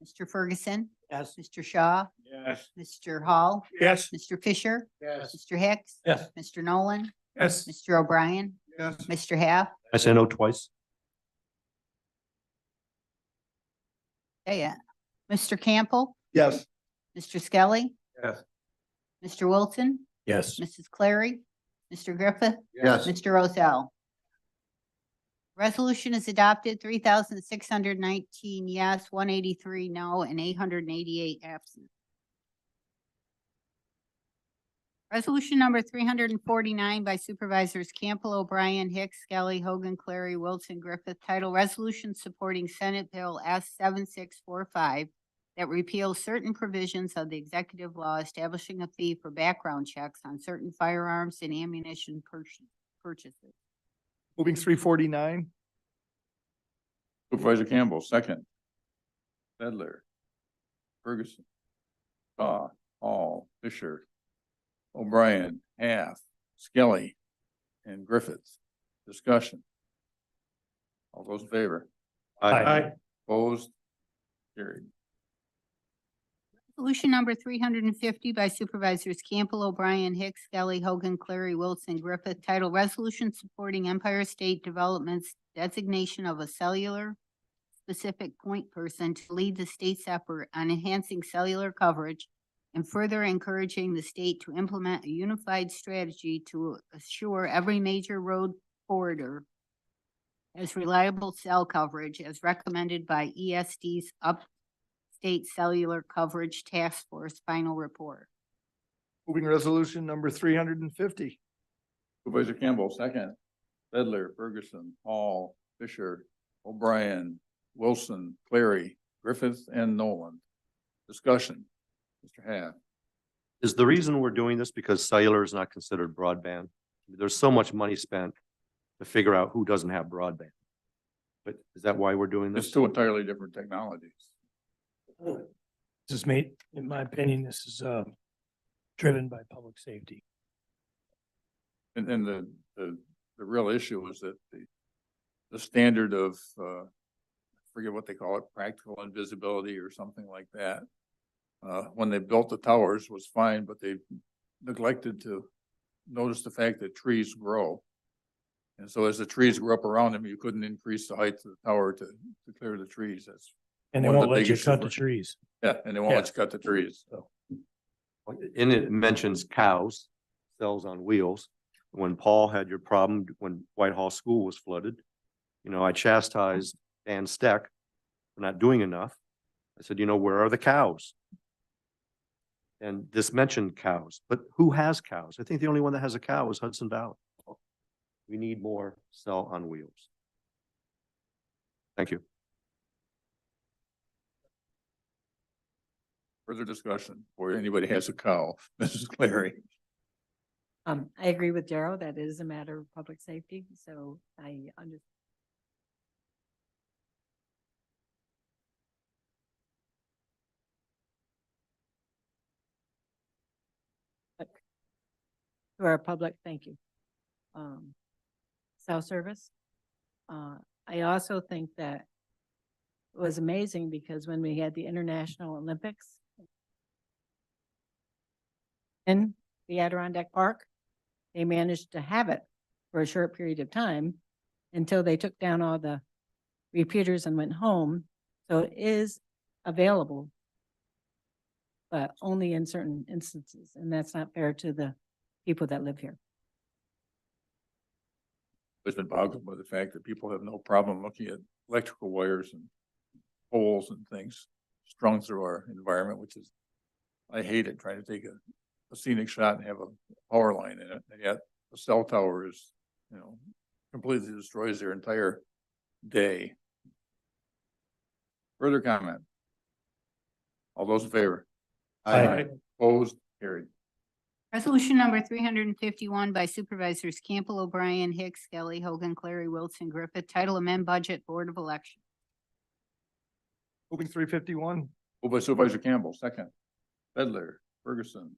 E: Mr. Ferguson,
C: Yes.
E: Mr. Shaw,
C: Yes.
E: Mr. Hall,
C: Yes.
E: Mr. Fisher,
C: Yes.
E: Mr. Hicks,
K: Yes.
E: Mr. Nolan,
C: Yes.
E: Mr. O'Brien,
I: Yes.
E: Mr. Half.
H: I say no twice.
E: Yeah. Mr. Campbell,
C: Yes.
E: Mr. Skelly,
C: Yes.
E: Mr. Wilson,
H: Yes.
E: Mrs. Clary, Mr. Griffith,
D: Yes.
E: Mr. Rozell. Resolution is adopted, 3,619 yes, 183 no, and 888 absent. Resolution number 349 by Supervisors Campbell, O'Brien, Hicks, Skelly, Hogan, Clary, Wilson, Griffith, title resolution supporting Senate Bill S 7645 that repeals certain provisions of the executive law establishing a fee for background checks on certain firearms and ammunition purchases.
C: Moving 349.
A: Supervisor Campbell, second. Bedler, Ferguson, Shaw, Hall, Fisher, O'Brien, Half, Skelly, and Griffiths. Discussion. All those in favor?
C: Aye.
A: Opposed? Carried.
E: Resolution number 350 by Supervisors Campbell, O'Brien, Hicks, Skelly, Hogan, Clary, Wilson, Griffith, title resolution supporting Empire State Development's designation of a cellular specific point person to lead the state's effort on enhancing cellular coverage and further encouraging the state to implement a unified strategy to assure every major road corridor has reliable cell coverage as recommended by ESD's Upstate Cellular Coverage Task Force final report.
C: Moving resolution number 350.
A: Supervisor Campbell, second. Bedler, Ferguson, Hall, Fisher, O'Brien, Wilson, Clary, Griffith, and Nolan. Discussion. Mr. Half.
H: Is the reason we're doing this because cellular is not considered broadband? There's so much money spent to figure out who doesn't have broadband. But is that why we're doing
A: It's
H: this?
A: two entirely different technologies.
M: This is made, in my opinion, this is driven by public safety.
A: And then the real issue is that the standard of, I forget what they call it, practical invisibility or something like that. When they built the towers was fine, but they neglected to notice the fact that trees grow. And so as the trees grew up around them, you couldn't increase the height of the tower to clear the trees. That's
M: And they
A: one of
M: won't
A: the
M: let you
A: biggest
M: cut the
A: issues.
M: trees.
A: Yeah, and they won't let you cut the trees.
M: So
H: And it mentions cows, cells on wheels. When Paul had your problem, when Whitehall School was flooded, you know, I chastised Dan Steck for not doing enough. I said, you know, where are the cows? And this mentioned cows, but who has cows? I think the only one that has a cow is Hudson Valley. We need more cell on wheels. Thank you.
A: Further discussion, or anybody has a cow, Mrs. Clary.
B: I agree with Darrow that it is a matter of public safety, so I understand. To our public, thank you. Cell service. I also think that it was amazing because when we had the International Olympics in the Adirondack Park, they managed to have it for a short period of time until they took down all the repeaters and went home. So it is available, but only in certain instances, and that's not fair to the people that live here.
A: It's been boggled by the fact that people have no problem looking at electrical wires and poles and things strung through our environment, which is, I hate it, trying to take a scenic shot and have a power line in it. And yet a cell tower is, you know, completely destroys their entire day. Further comment? All those in favor?
M: Aye.
A: Opposed? Carried.
E: Resolution number 351 by Supervisors Campbell, O'Brien, Hicks, Skelly, Hogan, Clary, Wilson, Griffith, title amend budget, Board of Election.
C: Moving 351.
A: Moved by Supervisor Campbell, second. Bedler, Ferguson,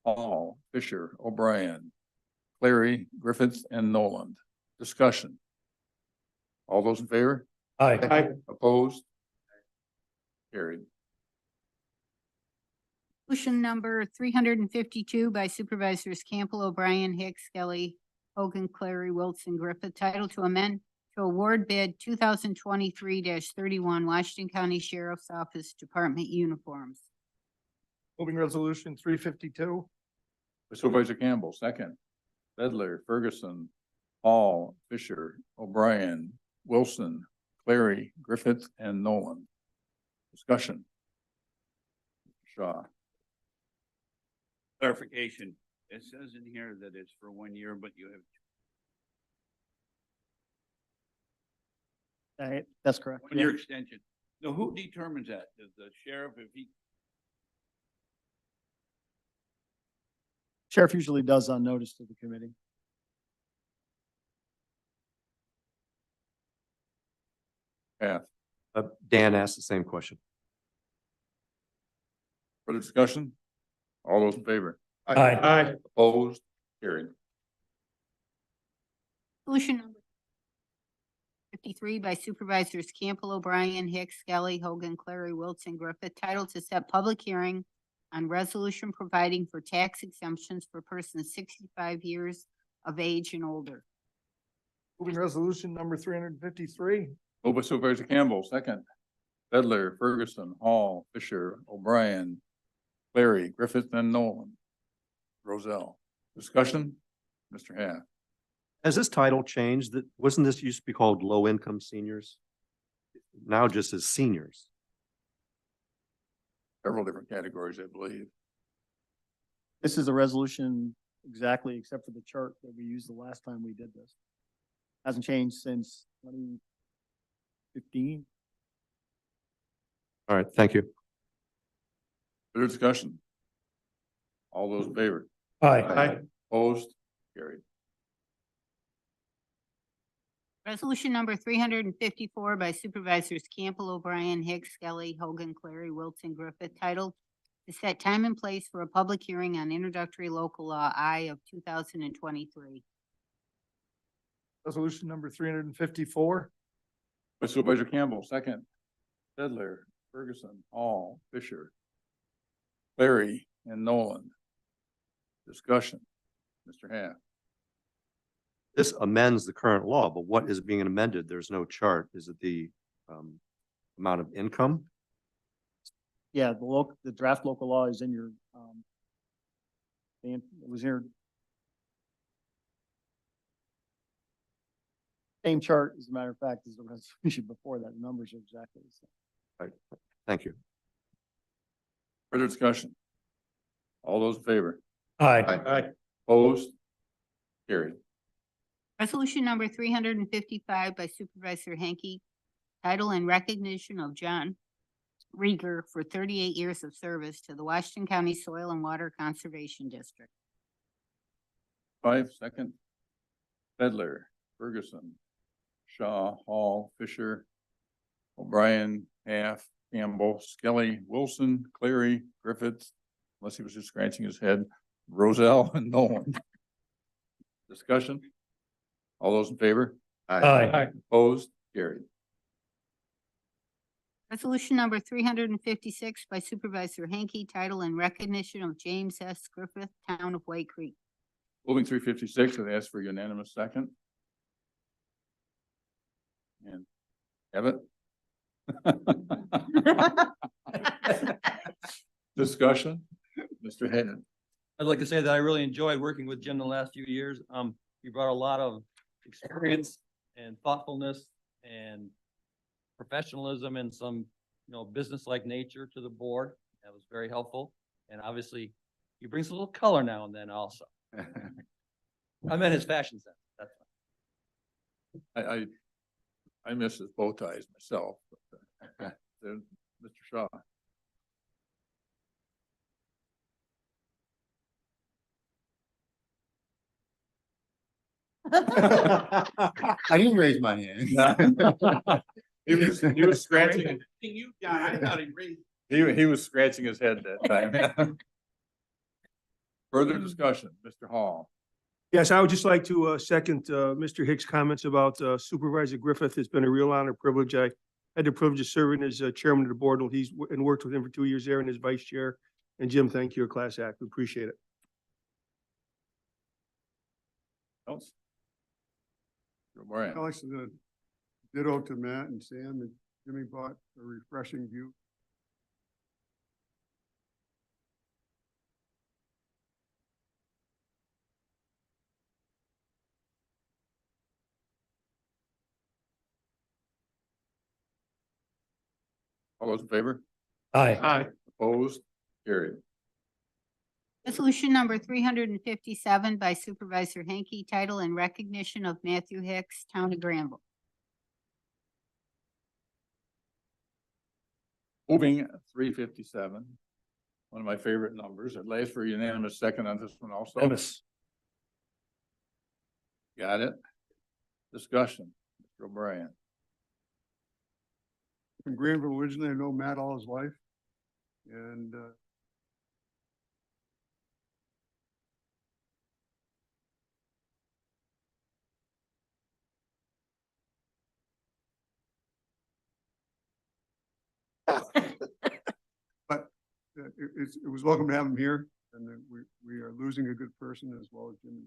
A: Hall, Fisher, O'Brien, Clary, Griffith, and Noland. Discussion. All those in favor?
M: Aye.
A: Opposed? Carried.
E: Resolution number 352 by Supervisors Campbell, O'Brien, Hicks, Skelly, Hogan, Clary, Wilson, Griffith, title to amend to award bid 2023-31 Washington County Sheriff's Office Department uniforms.
C: Moving resolution 352.
A: Supervisor Campbell, second. Bedler, Ferguson, Hall, Fisher, O'Brien, Wilson, Clary, Griffith, and Nolan. Discussion. Shaw.
J: Clarification, it says in here that it's for 1 year, but you have
G: That's correct.
J: 1 year extension. Now, who determines that? Does the sheriff, if he,
G: Sheriff usually does on notice to the committee.
A: Yeah.
H: Dan asked the same question.
A: Further discussion? All those in favor?
M: Aye.
A: Opposed? Carried.
E: Resolution number 53 by Supervisors Campbell, O'Brien, Hicks, Skelly, Hogan, Clary, Wilson, Griffith, title to set public hearing on resolution providing for tax exemptions for persons 65 years of age and older.
C: Moving resolution number 353.
A: Moved by Supervisor Campbell, second. Bedler, Ferguson, Hall, Fisher, O'Brien, Clary, Griffith, and Nolan. Roselle. Discussion? Mr. Half.
H: Has this title changed? That wasn't this used to be called low income seniors? Now just as seniors.
A: Several different categories, I believe.
G: This is a resolution exactly except for the chart that we used the last time we did this. Hasn't changed since 2015.
H: All right, thank you.
A: Further discussion? All those in favor?
M: Aye.
A: Opposed? Carried.
E: Resolution number 354 by Supervisors Campbell, O'Brien, Hicks, Skelly, Hogan, Clary, Wilson, Griffith, titled to set time and place for a public hearing on introductory local law I of 2023.
C: Resolution number 354.
A: By Supervisor Campbell, second. Sedler, Ferguson, Hall, Fisher, Larry, and Nolan. Discussion. Mr. Half.
H: This amends the current law, but what is being amended? There's no chart. Is it the amount of income?
G: Yeah, the draft local law is in your, it was here. Same chart, as a matter of fact, as the resolution before that. The numbers are exactly the same.
H: Right. Thank you.
A: Further discussion? All those in favor?
M: Aye.
A: Opposed? Carried.
E: Resolution number 355 by Supervisor Hanky, title in recognition of John Rieger for 38 years of service to the Washington County Soil and Water Conservation District.
A: 5, second. Sedler, Ferguson, Shaw, Hall, Fisher, O'Brien, Half, Campbell, Skelly, Wilson, Cleary, Griffiths, unless he was just scratching his head, Roselle, and Nolan. Discussion? All those in favor?
M: Aye.
A: Opposed? Carried.
E: Resolution number 356 by Supervisor Hanky, title in recognition of James S. Griffith, Town of White Creek.
A: Moving 356, I'd ask for a unanimous second. And have it? Discussion? Mr. Hayden.
K: I'd like to say that I really enjoyed working with Jim the last few years. He brought a lot of experience and thoughtfulness and professionalism and some, business-like nature to the board. That was very helpful. And obviously, he brings a little color now and then also. I meant his fashion sense. That's fine.
A: I miss his bow ties myself. But, Mr. Shaw.
D: I didn't raise my hand.
A: He was scratching.
C: You, John, I thought he raised.
A: He was scratching his head that time. Further discussion, Mr. Hall.
C: Yes, I would just like to second Mr. Hicks' comments about Supervisor Griffith. It's been a real honor, privilege. I had the privilege of serving as chairman of the board. He's and worked with him for 2 years there and as vice chair. And Jim, thank you, a class act. We appreciate it.
A: Else? O'Brien.
I: Alex, ditto to Matt and Sam, and Jimmy bought a refreshing view.
A: All those in favor?
M: Aye.
A: Opposed? Carried.
E: Resolution number 357 by Supervisor Hanky, title in recognition of Matthew Hicks, Town of Granville.
A: Moving 357, one of my favorite numbers. I'd last for a unanimous second on this one also.
M: Unanimous.
A: Got it. Discussion, Mr. O'Brien.
I: From Granville originally, I know Matt all his life. And but it was welcome to have him here, and we are losing a good person as well as Jimmy.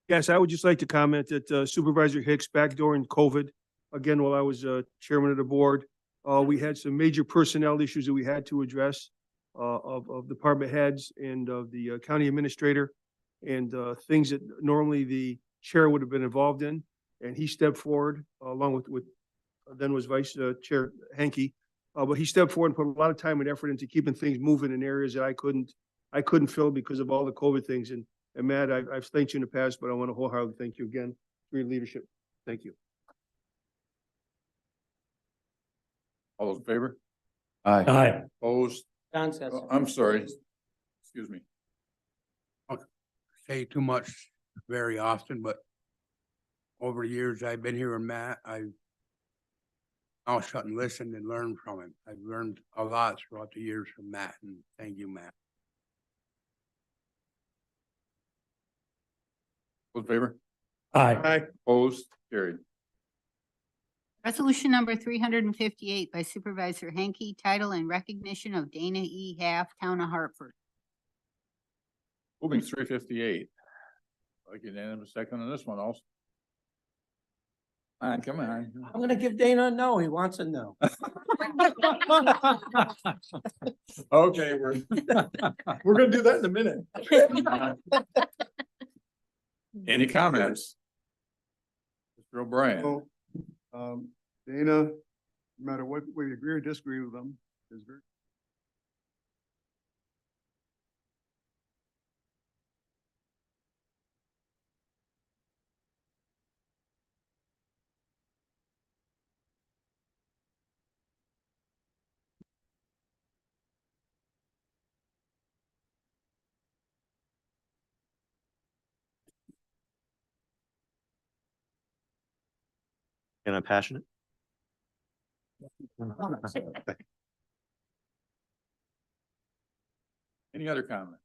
C: Yes, I would just like to comment that Supervisor Hicks, back during COVID, again, while I was chairman of the board, we had some major personnel issues that we had to address of department heads and of the county administrator, and things that normally the chair would have been involved in. And he stepped forward along with then was Vice Chair Hanky. But he stepped forward and put a lot of time and effort into keeping things moving in areas that I couldn't fill because of all the COVID things. And And Matt, I've thanked you in the past, but I want to wholeheartedly thank you again for your leadership. Thank you.
A: All those in favor?
D: Aye.
M: Aye.
A: Opposed?
L: John's got
A: Oh, I'm sorry. Excuse me.
N: Say too much very often, but over the years I've been here with Matt, I'll shut and listen and learn from him. I've learned a lot throughout the years from Matt, and thank you, Matt.
A: All in favor?
M: Aye.
A: Opposed? Carried.
E: Resolution number 358 by Supervisor Hanky, title and recognition of Dana E. Half, Town of Hartford.
A: Moving 358. Like unanimous second on this one also. Come on.
L: I'm gonna give Dana a no. He wants a no.
A: Okay, we're gonna do that in a minute. Any comments? Mr. O'Brien?
I: So, Dana, no matter what we agree or disagree with them, is very.
H: And I'm passionate.
A: Any other comments?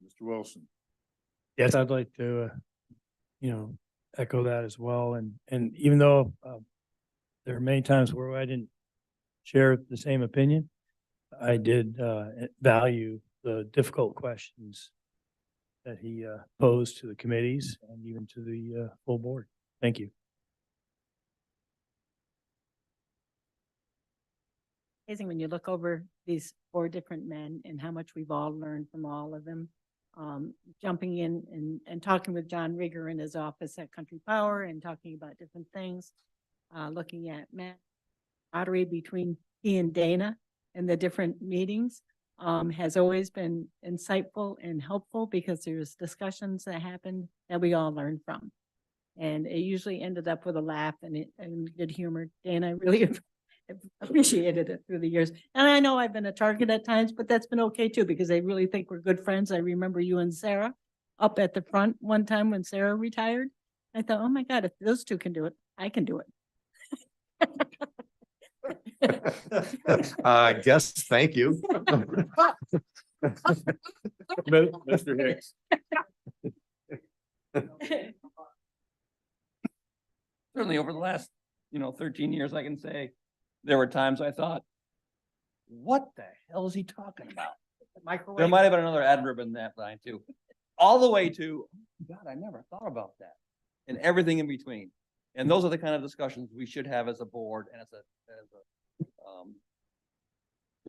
A: Mr. Wilson?
M: Yes, I'd like to, echo that as well. And even though, there are many times where I didn't share the same opinion, I did, value the difficult questions that he, posed to the committees and even to the, full board. Thank you.
B: Amazing when you look over these 4 different men and how much we've all learned from all of them. Jumping in and talking with John Rigger in his office at Country Power and talking about different things. Looking at Matt, camaraderie between he and Dana in the different meetings has always been insightful and helpful because there's discussions that happened that we all learned from. And it usually ended up with a laugh and good humor. Dana, I really appreciated it through the years. And I know I've been a target at times, but that's been okay too, because I really think we're good friends. I remember you and Sarah up at the front one time when Sarah retired. I thought, oh my God, if those two can do it, I can do it.
H: I guess, thank you.
A: Mr. Hicks?
K: Certainly over the last, 13 years, I can say there were times I thought, what the hell is he talking about? There might have been another adverb in that line too. All the way to, God, I never thought about that. And everything in between. And those are the kind of discussions we should have as a board and as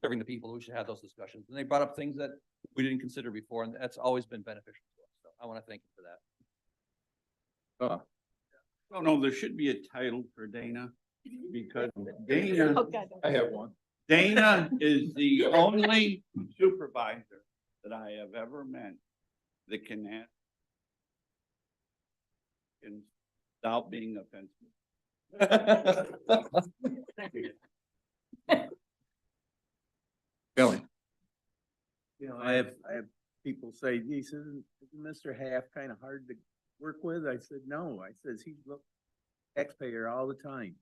K: serving the people who should have those discussions. And they brought up things that we didn't consider before, and that's always been beneficial to us. So I want to thank you for that.
J: Oh, no, there should be a title for Dana, because Dana,
B: Oh, God.
A: I have one.
J: Dana is the only supervisor that I have ever met that can ask and without being offensive.
A: Kelly?
N: I have people say, geez, isn't Mr. Half kind of hard to work with? I said, no. I says, he's a taxpayer all the time,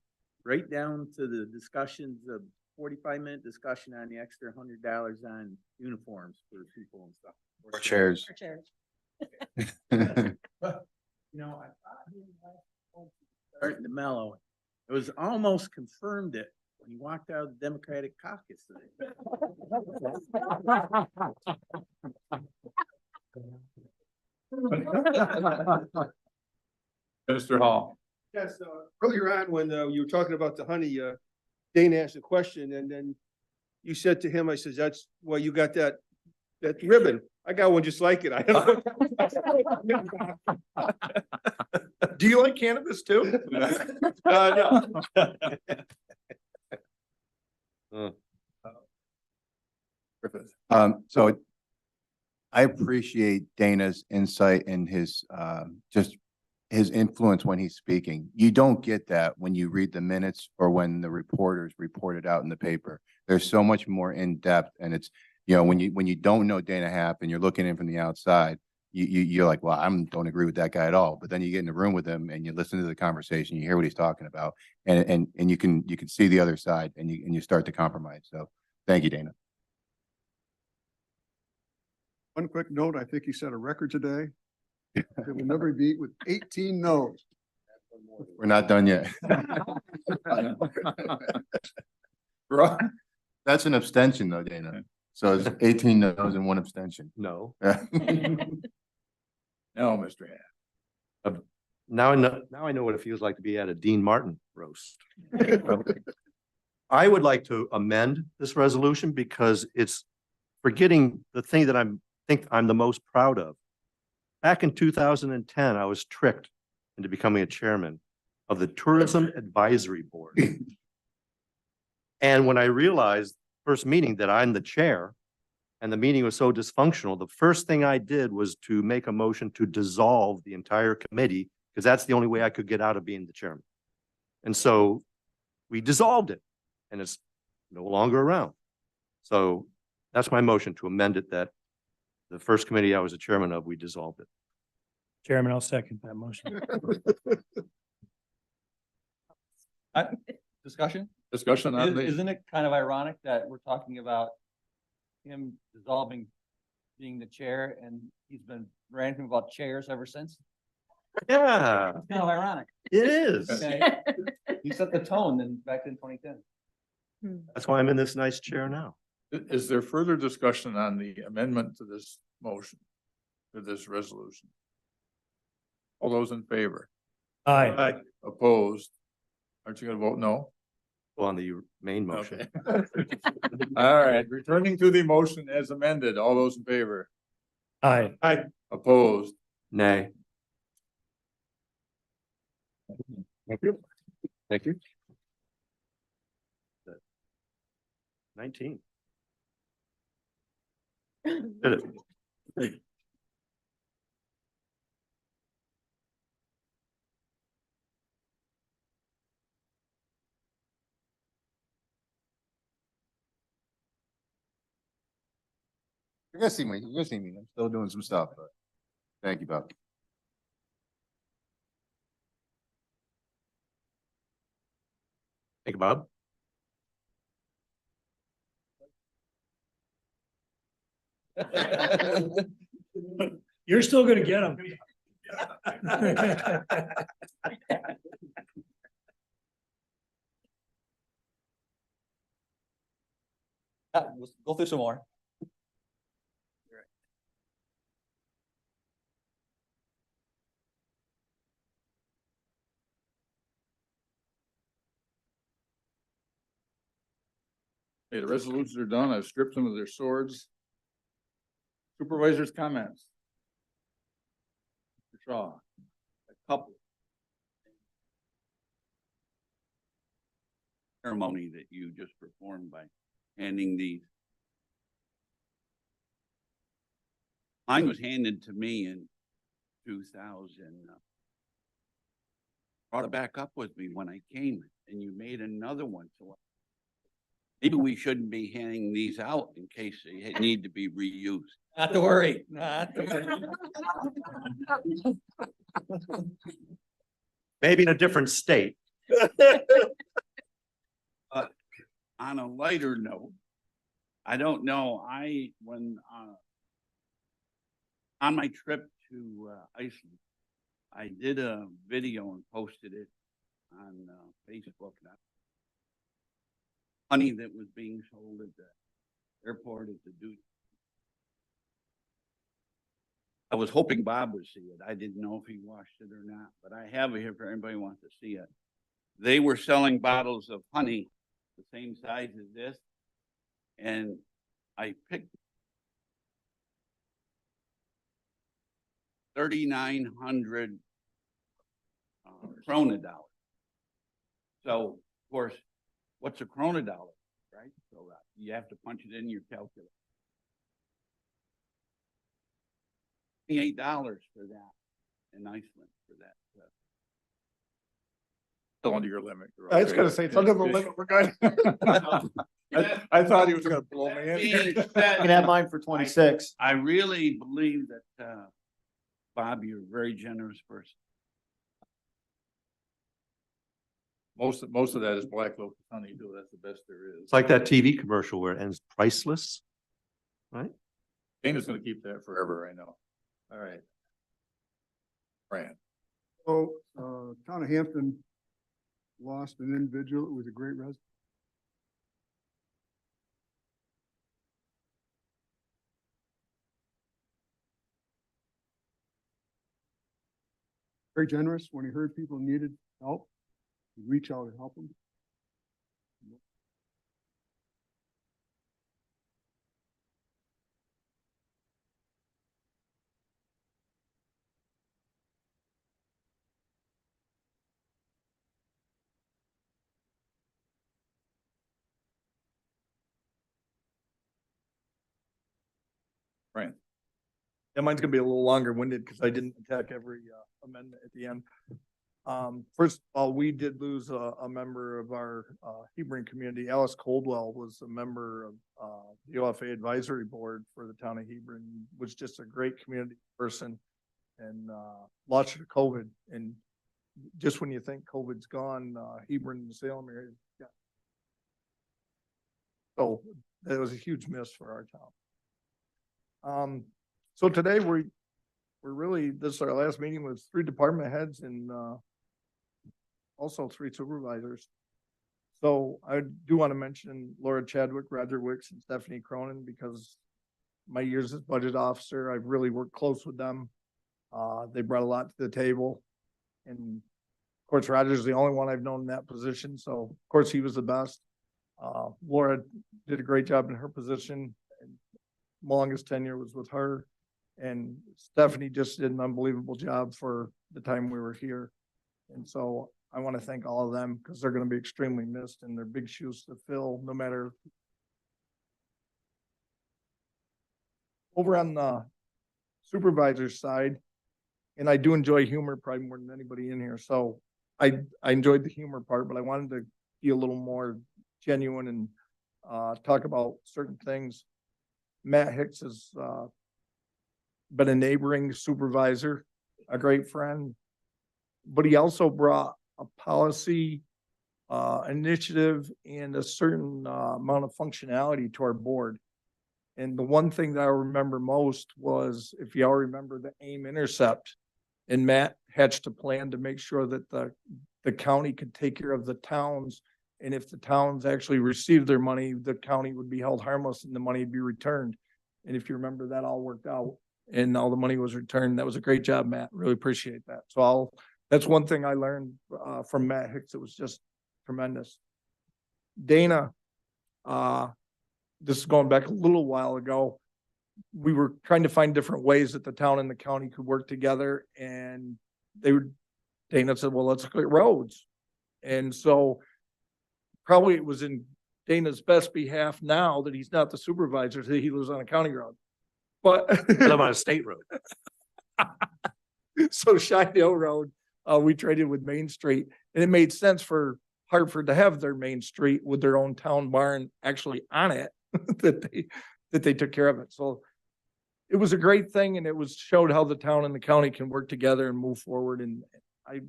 N: right down to the discussions of 45-minute discussion on the extra $100 on uniforms for people and stuff.
D: Or chairs.
B: Or chairs.
N: I thought he was starting to mellow. It was almost confirmed it when he walked out of the Democratic caucus today.
A: Mr. Hall?
C: Yes, earlier on when you were talking about the honey, Dana asked a question and then you said to him, I says, that's why you got that ribbon. I got one just like it. I don't. Do you like cannabis too? No.
D: So I appreciate Dana's insight and his, just his influence when he's speaking. You don't get that when you read the minutes or when the reporters report it out in the paper. There's so much more in depth, and it's, you know, when you don't know Dana Happ and you're looking in from the outside, you're like, well, don't agree with that guy at all. But then you get in the room with him and you listen to the conversation, you hear what he's talking about, and you can see the other side, and you start to compromise. So thank you, Dana.
I: One quick note, I think he set a record today. It will never be beat with 18 no's.
D: We're not done yet. That's an abstention though, Dana. So it's 18 no's and 1 abstention.
H: No.
A: No, Mr. Happ.
H: Now I know what it feels like to be at a Dean Martin roast. I would like to amend this resolution because it's forgetting the thing that think I'm the most proud of. Back in 2010, I was tricked into becoming a chairman of the Tourism Advisory Board. And when I realized first meeting that I'm the chair and the meeting was so dysfunctional, the first thing I did was to make a motion to dissolve the entire committee, because that's the only way I could get out of being the chairman. And so we dissolved it, and it's no longer around. So that's my motion, to amend it that the first committee I was a chairman of, we dissolved it.
M: Chairman, I'll second that motion.
K: Discussion?
A: Discussion on the,
K: Isn't it kind of ironic that we're talking about him dissolving being the chair, and he's been ranting about chairs ever since?
H: Yeah,
K: It's kind of ironic.
H: it is.
K: Okay. He set the tone back in 2010.
H: That's why I'm in this nice chair now.
A: is there further discussion on the amendment to this motion, to this resolution? All those in favor?
M: Aye.
A: Opposed? Aren't you gonna vote no?
H: On the main motion.
A: Okay. All right, returning to the motion as amended, all those in favor?
M: Aye.
A: Opposed?
H: Nay.
A: Thank you.
H: Thank you. 19. Did it.
D: You're gonna see me. You're gonna see me. I'm still doing some stuff, but thank you, Bob.
H: Thank you, Bob.
M: You're still gonna get them.
K: We'll go through some more.
A: Okay, the resolutions are done. I've stripped them of their swords. Supervisors' comments. Mr. Shaw, a couple.
J: Ceremony that you just performed by handing these. Mine was handed to me in 2000. Brought it back up with me when I came, and you made another one. So maybe we shouldn't be handing these out in case they need to be reused.
K: Not to worry, not to worry.
H: Maybe in a different state.
J: On a lighter note, I don't know, when on my trip to Iceland, I did a video and posted it on Facebook. Honey that was being sold at the airport at the duty. I was hoping Bob would see it. I didn't know if he watched it or not, but I have it here for anybody who wants to see it. They were selling bottles of honey the same size as this, and I picked 3,900 krona dollars. So, of course, what's a krona dollar, right? So you have to punch it in your calculator. $28 for that in Iceland for that.
A: Still under your limit. You're
C: I was
A: okay.
C: gonna say, it's under the limit, we're good. I thought he was gonna blow me in.
G: You can have mine for 26.
J: I really believe that, Bob, you're a very generous person.
A: Most of that is black local honeydew. That's the best there is.
H: It's like that TV commercial where it ends priceless, right?
A: Dana's gonna keep that forever, I know. All right. Fran,
I: So, Town of Hampton lost an individual who was a great resident. Very generous. When he heard people needed help, he'd reach out and help them.
A: Fran.
C: Yeah, mine's gonna be a little longer winded because I didn't attack every amendment at the end. First of all, we did lose a member of our Hebron community. Alice Coldwell was a member of the OFA Advisory Board for the town of Hebron, was just a great community person and lost to COVID. And just when you think COVID's gone, Hebron and Salem area. Yeah. So that was a huge miss for our town. So today we're really, this is our last meeting with 3 department heads and also 3 supervisors. So I do want to mention Laura Chadwick, Roger Wicks, and Stephanie Cronin, because my years as budget officer, I've really worked close with them. They brought a lot to the table. And of course, Roger's the only one I've known in that position. So of course, he was the best. Laura did a great job in her position. And longest tenure was with her. And Stephanie just did an unbelievable job for the time we were here. And so I want to thank all of them because they're going to be extremely missed and they're big shoes to fill, no matter. Over on the supervisor's side, and I do enjoy humor probably more than anybody in here. So I enjoyed the humor part, but I wanted to be a little more genuine and talk about certain things. Matt Hicks has been a neighboring supervisor, a great friend, but he also brought a policy initiative and a certain amount of functionality to our board. And the one thing that I remember most was, if y'all remember, the AIM intercept, and Matt hatched a plan to make sure that the county could take care of the towns. And if the towns actually received their money, the county would be held harmless and the money would be returned. And if you remember, that all worked out and all the money was returned. That was a great job, Matt. Really appreciate that. So that's one thing I learned from Matt Hicks. It was just tremendous. Dana, this is going back a little while ago. We were trying to find different ways that the town and the county could work together. And Dana said, well, let's look at roads. And so probably it was in Dana's best behalf now that he's not the supervisor, that he lives on a county road. But
H: I live on a state road.
C: So Shinehill Road, we traded with Main Street, and it made sense for Hartford to have their Main Street with their own town barn actually on it, that they took care of it. So it was a great thing, and it showed how the town and the county can work together and move forward. And I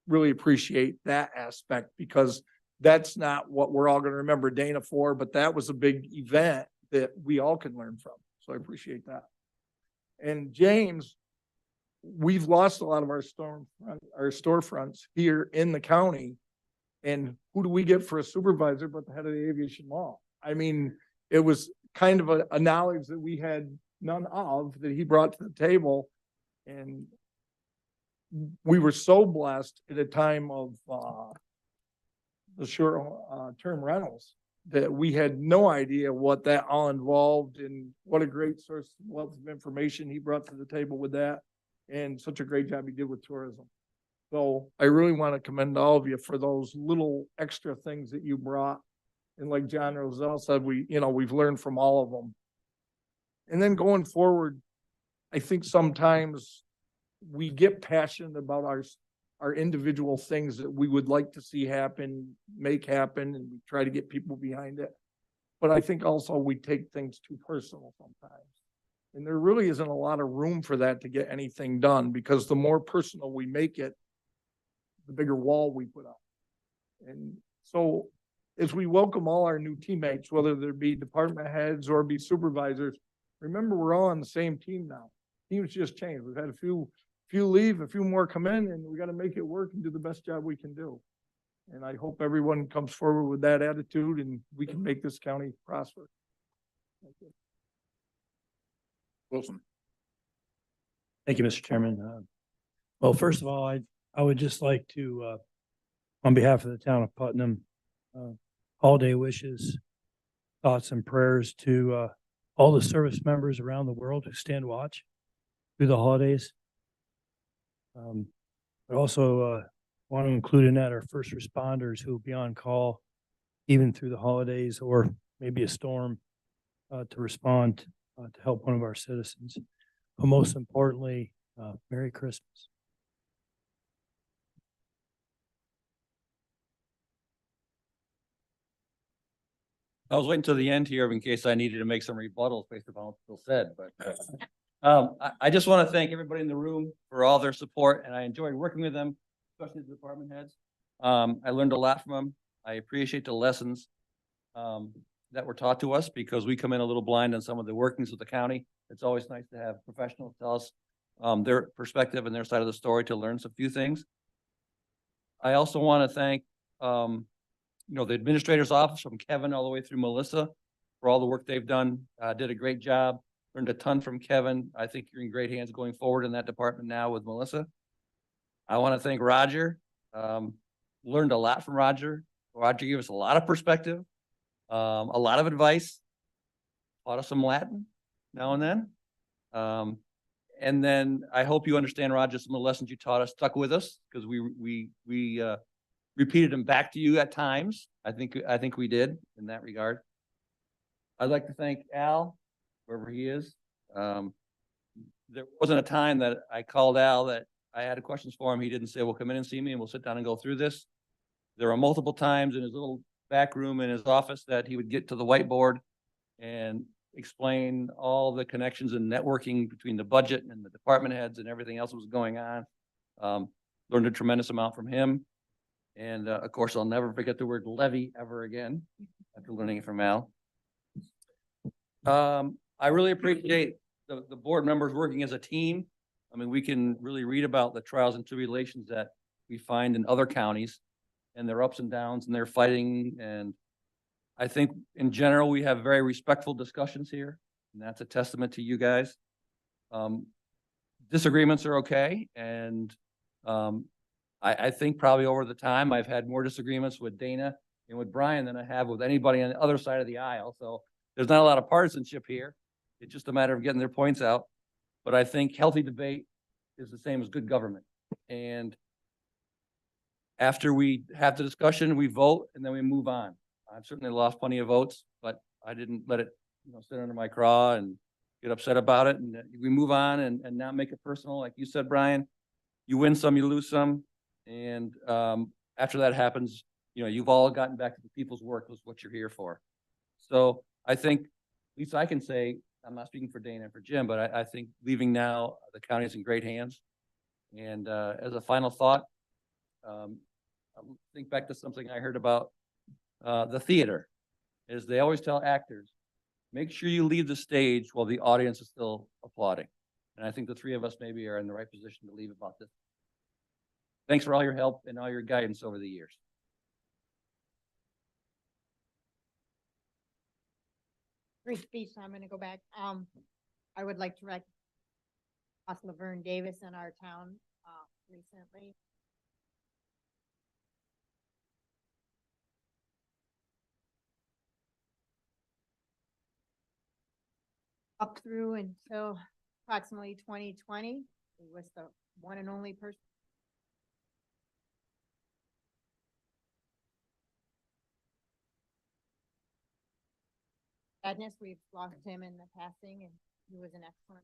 C: really appreciate that aspect, because that's not what we're all going to remember Dana for, but that was a big event that we all can learn from. So I appreciate that. And James, we've lost a lot of our storefronts here in the county. And who do we get for a supervisor but the head of the aviation law? I mean, it was kind of a knowledge that we had none of, that he brought to the table. And we were so blessed at a time of the short-term rentals that we had no idea what that all involved, and what a great source of wealth of information he brought to the table with that, and such a great job he did with tourism. So I really want to commend all of you for those little extra things that you brought. And like John Roselle said, we've learned from all of them. And then going forward, I think sometimes we get passionate about our individual things that we would like to see happen, make happen, and we try to get people behind it. But I think also we take things too personal sometimes. And there really isn't a lot of room for that to get anything done, because the more personal we make it, the bigger wall we put up. And so as we welcome all our new teammates, whether there be department heads or be supervisors, remember, we're all on the same team now. Teams just changed. We've had a few leave, a few more come in, and we got to make it work and do the best job we can do. And I hope everyone comes forward with that attitude and we can make this county prosper. Thank you.
A: Wilson.
M: Thank you, Mr. Chairman. Well, first of all, I would just like to, on behalf of the town of Putnam, holiday wishes, thoughts and prayers to all the service members around the world who stand watch through the holidays. But also want to include in that our first responders who will be on call even through the holidays or maybe a storm to respond to help one of our citizens. But most importantly, Merry Christmas.
K: I was waiting till the end here in case I needed to make some rebuttals based upon what Phil said, but I just want to thank everybody in the room for all their support, and I enjoyed working with them, especially the department heads. I learned a lot from them. I appreciate the lessons that were taught to us, because we come in a little blind on some of the workings of the county. It's always nice to have professionals tell us their perspective and their side of the story to learn some few things. I also want to thank the administrator's office, from Kevin all the way through Melissa, for all the work they've done. Did a great job. Learned a ton from Kevin. I think you're in great hands going forward in that department now with Melissa. I want to thank Roger. Learned a lot from Roger. Roger gave us a lot of perspective, a lot of advice, taught us some Latin now and then. And then I hope you understand, Roger, some of the lessons you taught us stuck with us, because we repeated them back to you at times. I think we did in that regard. I'd like to thank Al, wherever he is. There wasn't a time that I called Al that I had questions for him. He didn't say, well, come in and see me and we'll sit down and go through this. There were multiple times in his little back room in his office that he would get to the whiteboard and explain all the connections and networking between the budget and the department heads and everything else that was going on. Learned a tremendous amount from him. And of course, I'll never forget the word levy ever again after learning it from Al. I really appreciate the board members working as a team. I mean, we can really read about the trials and tribulations that we find in other counties and their ups and downs and their fighting. And I think in general, we have very respectful discussions here, and that's a testament to you guys. Disagreements are okay. And I think probably over the time, I've had more disagreements with Dana and with Brian than I have with anybody on the other side of the aisle. So there's not a lot of partisanship here. It's just a matter of getting their points out. But I think healthy debate is the same as good government. And after we have the discussion, we vote, and then we move on. I've certainly lost plenty of votes, but I didn't let it sit under my craw and get upset about it. And we move on and not make it personal. Like you said, Brian, you win some, you lose some. And after that happens, you've all gotten back to the people's work, was what you're here for. So I think, at least I can say, I'm not speaking for Dana and for Jim, but I think leaving now, the county is in great hands. And as a final thought, I'll think back to something I heard about the theater, is they always tell actors, make sure you leave the stage while the audience is still applauding. And I think the three of us maybe are in the right position to leave about this. Thanks for all your help and all your guidance over the years.
O: Brief speech, I'm gonna go back. I would like to recognize Laverne Davis in our town, recently. Up through until approximately 2020, he was the one and only person. Sadness, we've lost him in the passing, and he was an excellent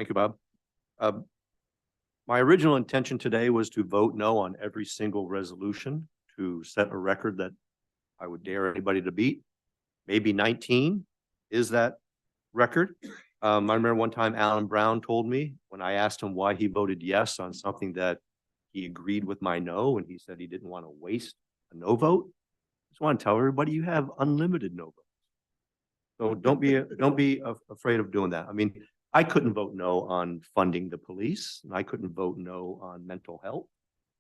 H: Thank you, Bob. My original intention today was to vote no on every single resolution to set a record that I would dare anybody to beat. Maybe 19 is that record. I remember one time Alan Brown told me when I asked him why he voted yes on something that he agreed with my no, and he said he didn't want to waste a no vote. I just want to tell everybody you have unlimited no votes. So don't be afraid of doing that. I mean, I couldn't vote no on funding the police, and I couldn't vote no on mental health.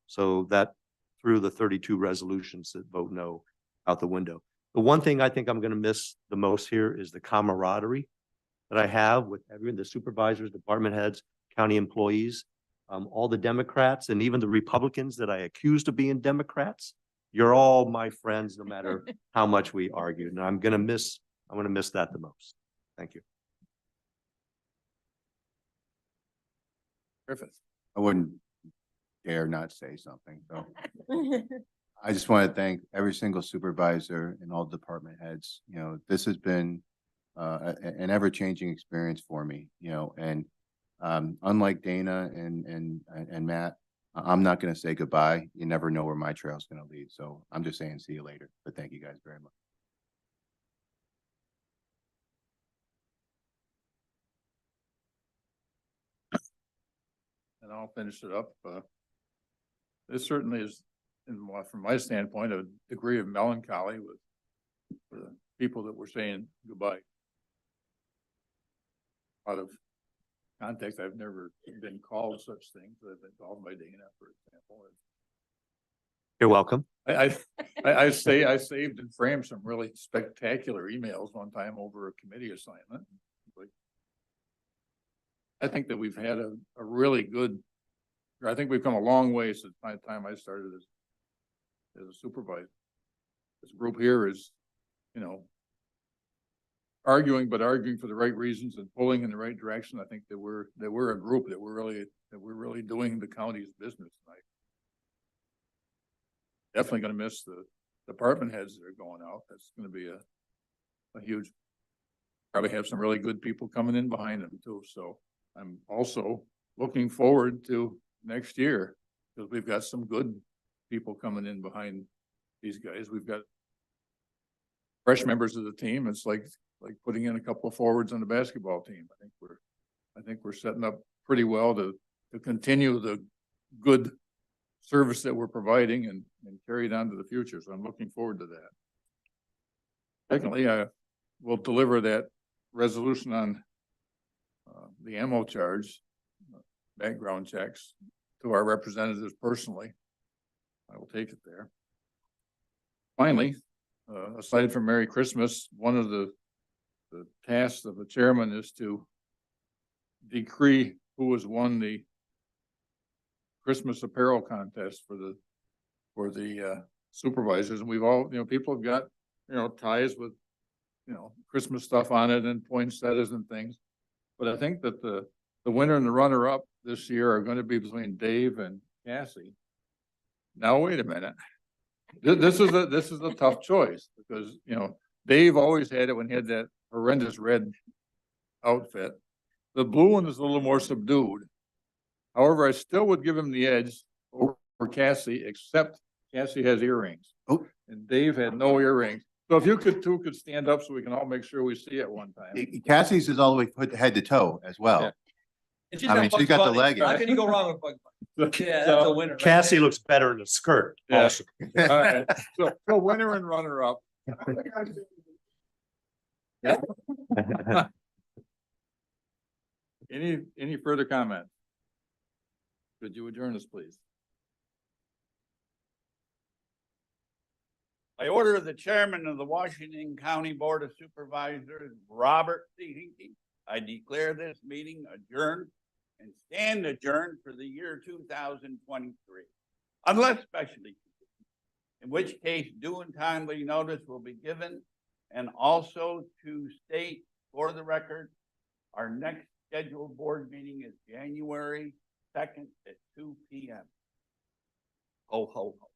H: So that threw the 32 resolutions that vote no out the window. The one thing I think I'm going to miss the most here is the camaraderie that I have with everyone, the supervisors, department heads, county employees, all the Democrats, and even the Republicans that I accused of being Democrats. You're all my friends, no matter how much we argued, and I'm going to miss that the most. Thank you.
A: Griffith.
D: I wouldn't dare not say something, so. I just want to thank every single supervisor and all department heads. You know, this has been an ever-changing experience for me, you know, and unlike Dana and Matt, I'm not going to say goodbye. You never know where my trail's going to lead. So I'm just saying see you later, but thank you guys very much.
A: And I'll finish it up. This certainly is, from my standpoint, a degree of melancholy with the people that were saying goodbye. Out of context, I've never been called such things. I've been called by Dana, for example.
H: You're welcome.
A: I saved and framed some really spectacular emails one time over a committee assignment. I think that we've had a really good, I think we've come a long way since the time I started as a supervisor. This group here is, you know, arguing for the right reasons and pulling in the right direction. I think that we're a group that we're really doing the county's business tonight. Definitely going to miss the department heads that are going out. That's going to be a huge, probably have some really good people coming in behind them too. So I'm also looking forward to next year because we've got some good people coming in behind these guys. We've got fresh members of the team. It's like putting in a couple of forwards on the basketball team. I think we're setting up pretty well to continue the good service that we're providing and carry it on to the future. So I'm looking forward to that. Secondly, I will deliver that resolution on the ammo charge, background checks to our representatives personally. I will take it there. Finally, aside from Merry Christmas, one of the tasks of the chairman is to decree who has won the Christmas apparel contest for the supervisors. And we've all, you know, people have got, you know, ties with, you know, Christmas stuff on it and poinsettias and things. But I think that the winner and the runner up this year are going to be between Dave and Cassie. Now, wait a minute. This is a tough choice because, you know, Dave always had it when he had that horrendous red outfit. The blue one is a little more subdued. However, I still would give him the edge over Cassie, except Cassie has earrings.
D: Oh.
A: And Dave had no earrings. So if you two could stand up so we can all make sure we see it one time.
D: Cassie's is all the way put head to toe as well.
A: Yeah.
K: And
D: I mean, she's got the leggings.
K: How can you go wrong with Bug Bunny? Yeah, that's a winner.
H: Cassie looks better in a skirt.
A: Yeah.
H: Also.
A: All right. So winner and runner up. Any further comment? Could you adjourn us, please?
P: By order of the chairman of the Washington County Board of Supervisors, Robert C. Hinkey, I declare this meeting adjourned and stand adjourned for the year 2023, unless specially, in which case due and timely notice will be given, and also to state for the record, our next scheduled board meeting is January 2nd at 2 p.m. Ho, ho, ho.